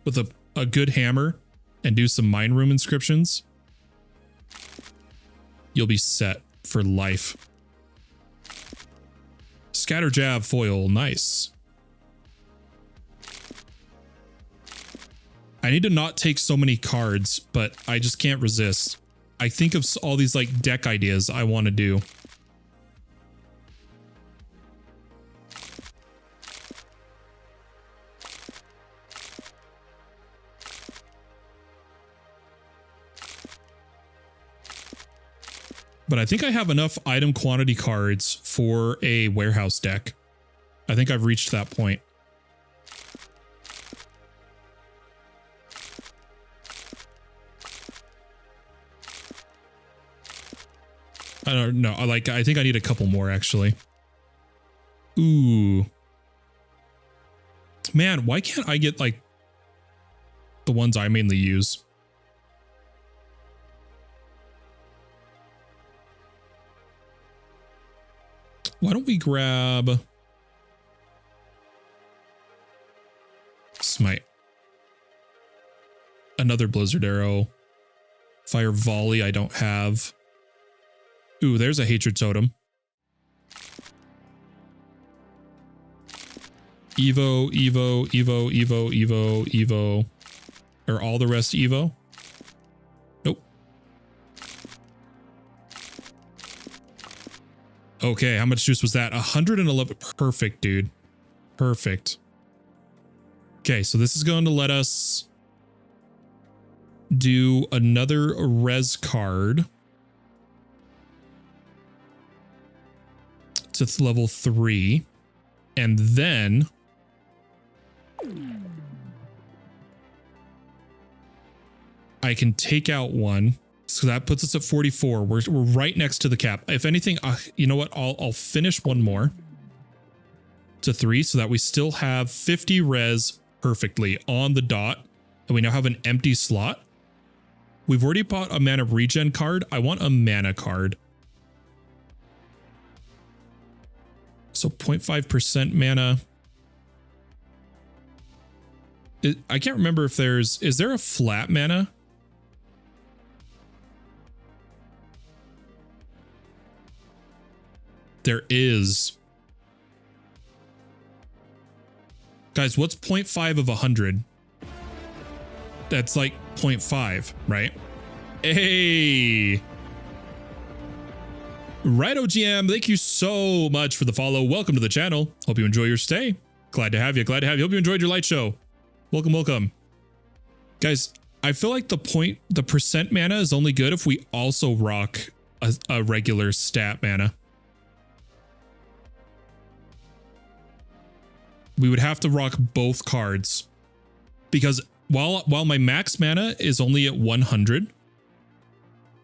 A: with a good hammer and do some mine room inscriptions, you'll be set for life. Scatter jab foil, nice. I need to not take so many cards, but I just can't resist. I think of all these like deck ideas I want to do. But I think I have enough item quantity cards for a warehouse deck. I think I've reached that point. I don't know. I think I need a couple more actually. Ooh. Man, why can't I get like the ones I mainly use? Why don't we grab Smite? Another Blizzard Arrow. Fire Volley I don't have. Ooh, there's a Hatred Totem. Evo, Evo, Evo, Evo, Evo, Evo. Are all the rest Evo? Nope. Okay, how much juice was that? 111. Perfect, dude. Perfect. Okay, so this is going to let us do another res card to level 3. And then I can take out one. So that puts us at 44. We're right next to the cap. If anything, you know what? I'll finish one more to 3 so that we still have 50 res perfectly on the dot. And we now have an empty slot. We've already bought a mana regen card. I want a mana card. So 0.5% mana. I can't remember if is there a flat mana? There is. Guys, what's 0.5 of 100? That's like 0.5, right? Hey. Right, OGM, thank you so much for the follow. Welcome to the channel. Hope you enjoy your stay. Glad to have you. Glad to have you. Hope you enjoyed your light show. Welcome, welcome. Guys, I feel like the percent mana is only good if we also rock a regular stat mana. We would have to rock both cards because while my max mana is only at 100,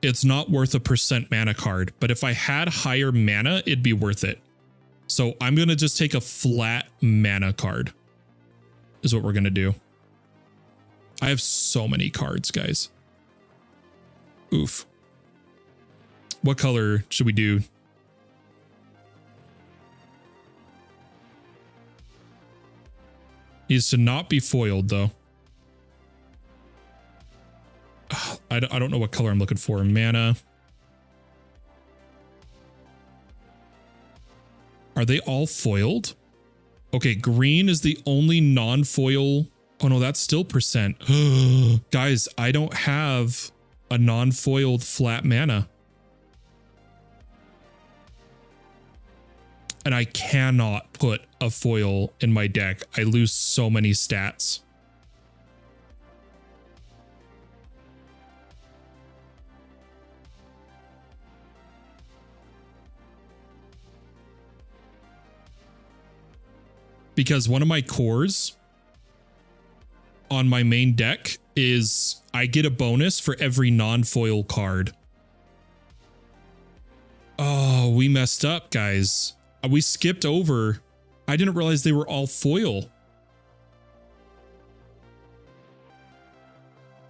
A: it's not worth a percent mana card. But if I had higher mana, it'd be worth it. So I'm going to just take a flat mana card is what we're going to do. I have so many cards, guys. Oof. What color should we do? Needs to not be foiled though. I don't know what color I'm looking for. Mana. Are they all foiled? Okay, green is the only non-foil. Oh no, that's still percent. Guys, I don't have a non-foiled flat mana. And I cannot put a foil in my deck. I lose so many stats. Because one of my cores on my main deck is I get a bonus for every non-foil card. Oh, we messed up, guys. We skipped over. I didn't realize they were all foil.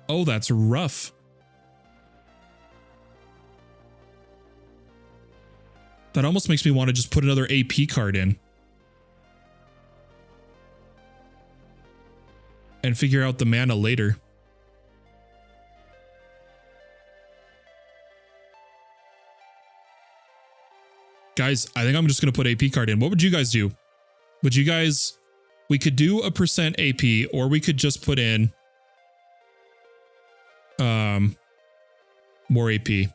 A: Oh, that's rough. That almost makes me want to just put another AP card in. And figure out the mana later. Guys, I think I'm just going to put AP card in. What would you guys do? Would you guys... We could do a percent AP, or we could just put in... more AP.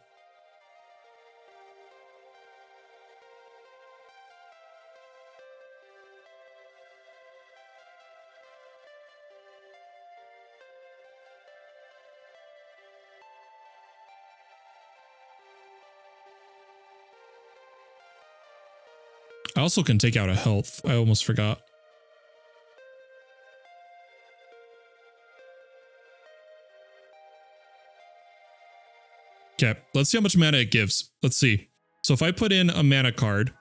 A: I also can take out a health. I almost forgot. Okay, let's see how much mana it gives. Let's see. So if I put in a mana card,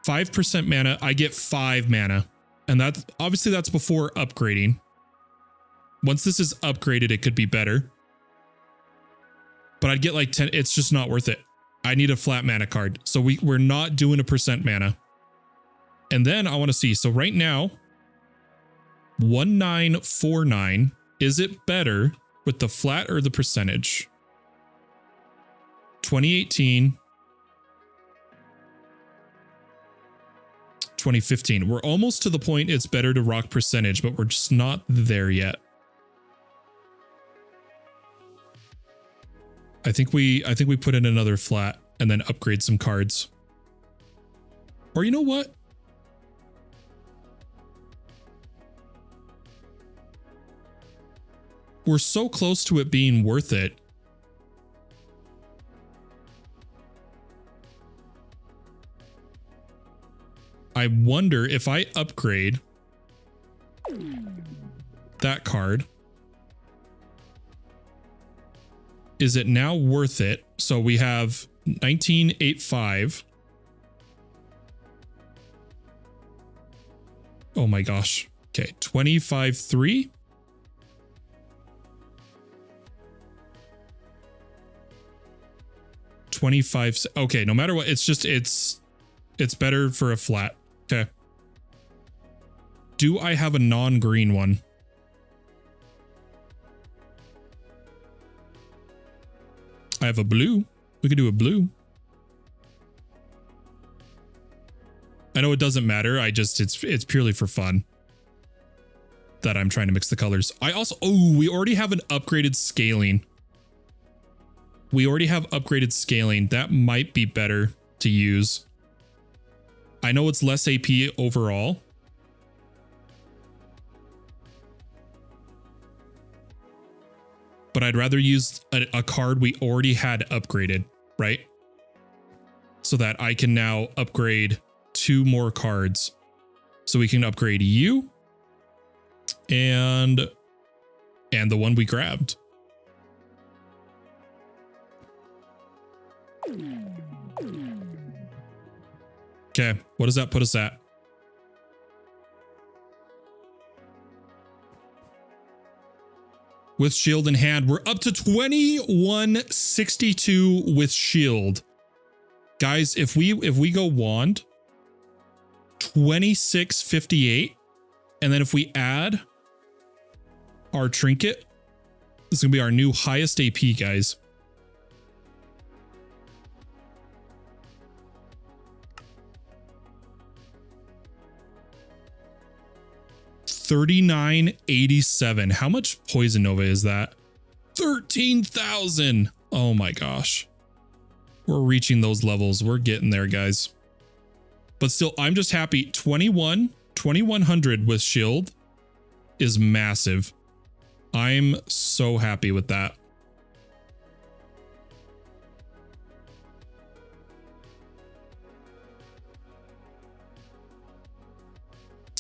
A: 5% mana, I get 5 mana. And that's obviously that's before upgrading. Once this is upgraded, it could be better. But I'd get like 10. It's just not worth it. I need a flat mana card. So we're not doing a percent mana. And then I want to see. So right now, 1949. Is it better with the flat or the percentage? 2018. 2015. We're almost to the point it's better to rock percentage, but we're just not there yet. I think we put in another flat and then upgrade some cards. Or you know what? We're so close to it being worth it. I wonder if I upgrade that card, is it now worth it? So we have 1985. Oh my gosh. Okay, 25.3. Okay, no matter what, it's just it's better for a flat. Okay. Do I have a non-green one? I have a blue. We could do a blue. I know it doesn't matter. It's purely for fun that I'm trying to mix the colors. I also, we already have an upgraded scaling. We already have upgraded scaling. That might be better to use. I know it's less AP overall. But I'd rather use a card we already had upgraded, right? So that I can now upgrade 2 more cards. So we can upgrade you and the one we grabbed. Okay, what does that put us at? With shield in hand, we're up to 2162 with shield. Guys, if we go wand, 2658, and then if we add our trinket, This is going to be our new highest AP, guys. $39.87. How much Poison Nova is that? 13,000. Oh my gosh. We're reaching those levels. We're getting there, guys. But still, I'm just happy. 2100 with shield is massive. I'm so happy with that.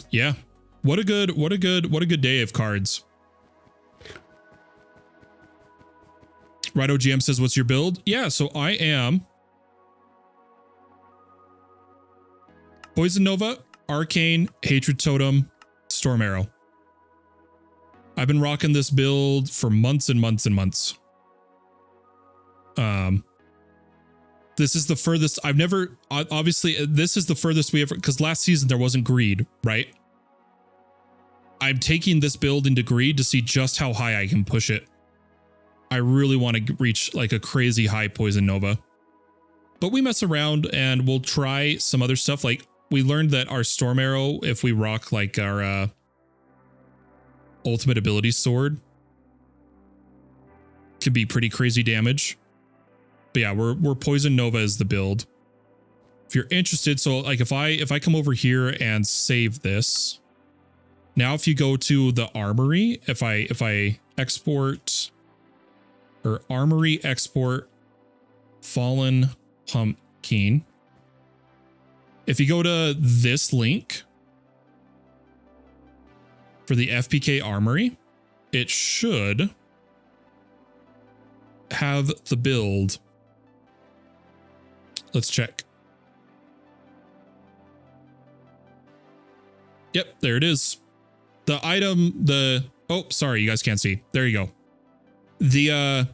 A: Yeah. What a good day of cards. Rido GM says, what's your build? Yeah, so I am Poison Nova, Arcane, Hatred Totem, Storm Arrow. I've been rocking this build for months and months and months. This is the furthest I've never, obviously this is the furthest we ever, because last season there wasn't greed, right? I'm taking this build into greed to see just how high I can push it. I really want to reach like a crazy high Poison Nova. But we mess around and we'll try some other stuff. Like we learned that our Storm Arrow, if we rock like our ultimate ability sword, could be pretty crazy damage. But yeah, we're Poison Nova as the build. If you're interested, so like if I come over here and save this. Now if you go to the armory, if I export or armory export Fallen Pumpkin. If you go to this link for the FPK armory, it should have the build. Let's check. Yep, there it is. The item, oh, sorry, you guys can't see. There you go. The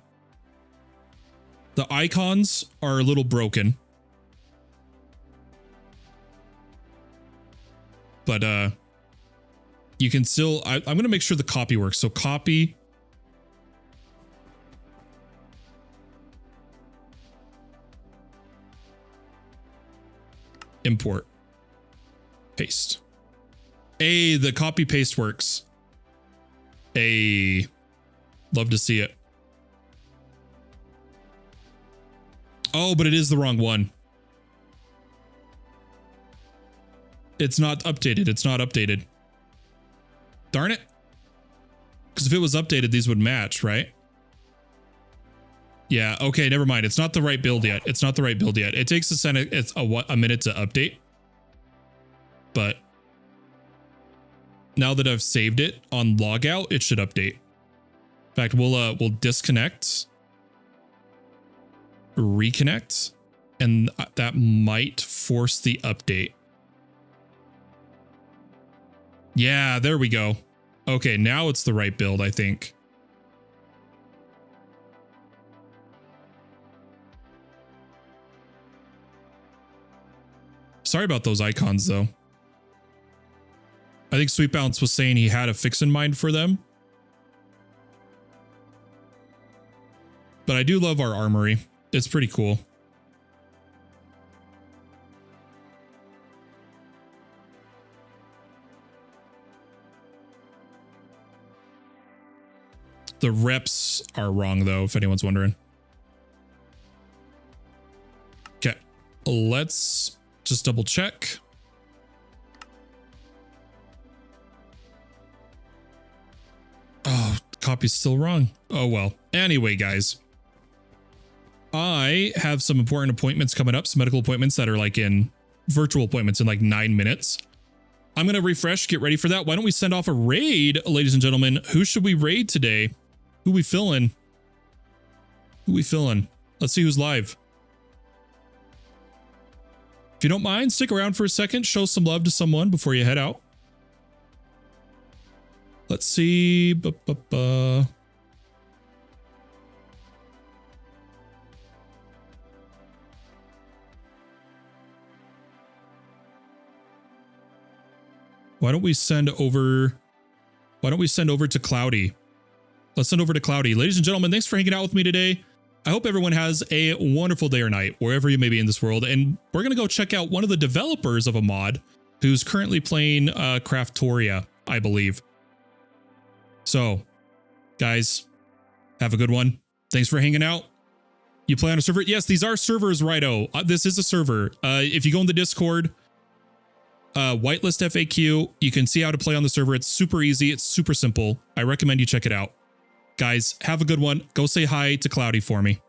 A: icons are a little broken. But you can still, I'm going to make sure the copy works. So copy. Import. Paste. Hey, the copy paste works. Hey, love to see it. Oh, but it is the wrong one. It's not updated. It's not updated. Darn it. Because if it was updated, these would match, right? Yeah, okay, never mind. It's not the right build yet. It's not the right build yet. It takes a minute to update. But now that I've saved it on logout, it should update. In fact, we'll disconnect, reconnect, and that might force the update. Yeah, there we go. Okay, now it's the right build, I think. Sorry about those icons, though. I think Sweet Bounce was saying he had a fix in mind for them. But I do love our armory. It's pretty cool. The reps are wrong, though, if anyone's wondering. Okay, let's just double check. Oh, copy's still wrong. Oh, well. Anyway, guys. I have some important appointments coming up. Some medical appointments that are like in virtual appointments in like 9 minutes. I'm going to refresh. Get ready for that. Why don't we send off a raid, ladies and gentlemen? Who should we raid today? Who we feeling? Who we feeling? Let's see who's live. If you don't mind, stick around for a second. Show some love to someone before you head out. Let's see. Why don't we send over to Cloudy? Let's send over to Cloudy. Ladies and gentlemen, thanks for hanging out with me today. I hope everyone has a wonderful day or night, wherever you may be in this world. And we're going to go check out one of the developers of a mod who's currently playing Craftoria, I believe. So, guys, have a good one. Thanks for hanging out. You play on a server? Yes, these are servers, righto. This is a server. If you go in the Discord, whitelist FAQ, you can see how to play on the server. It's super easy. It's super simple. I recommend you check it out. Guys, have a good one. Go say hi to Cloudy for me.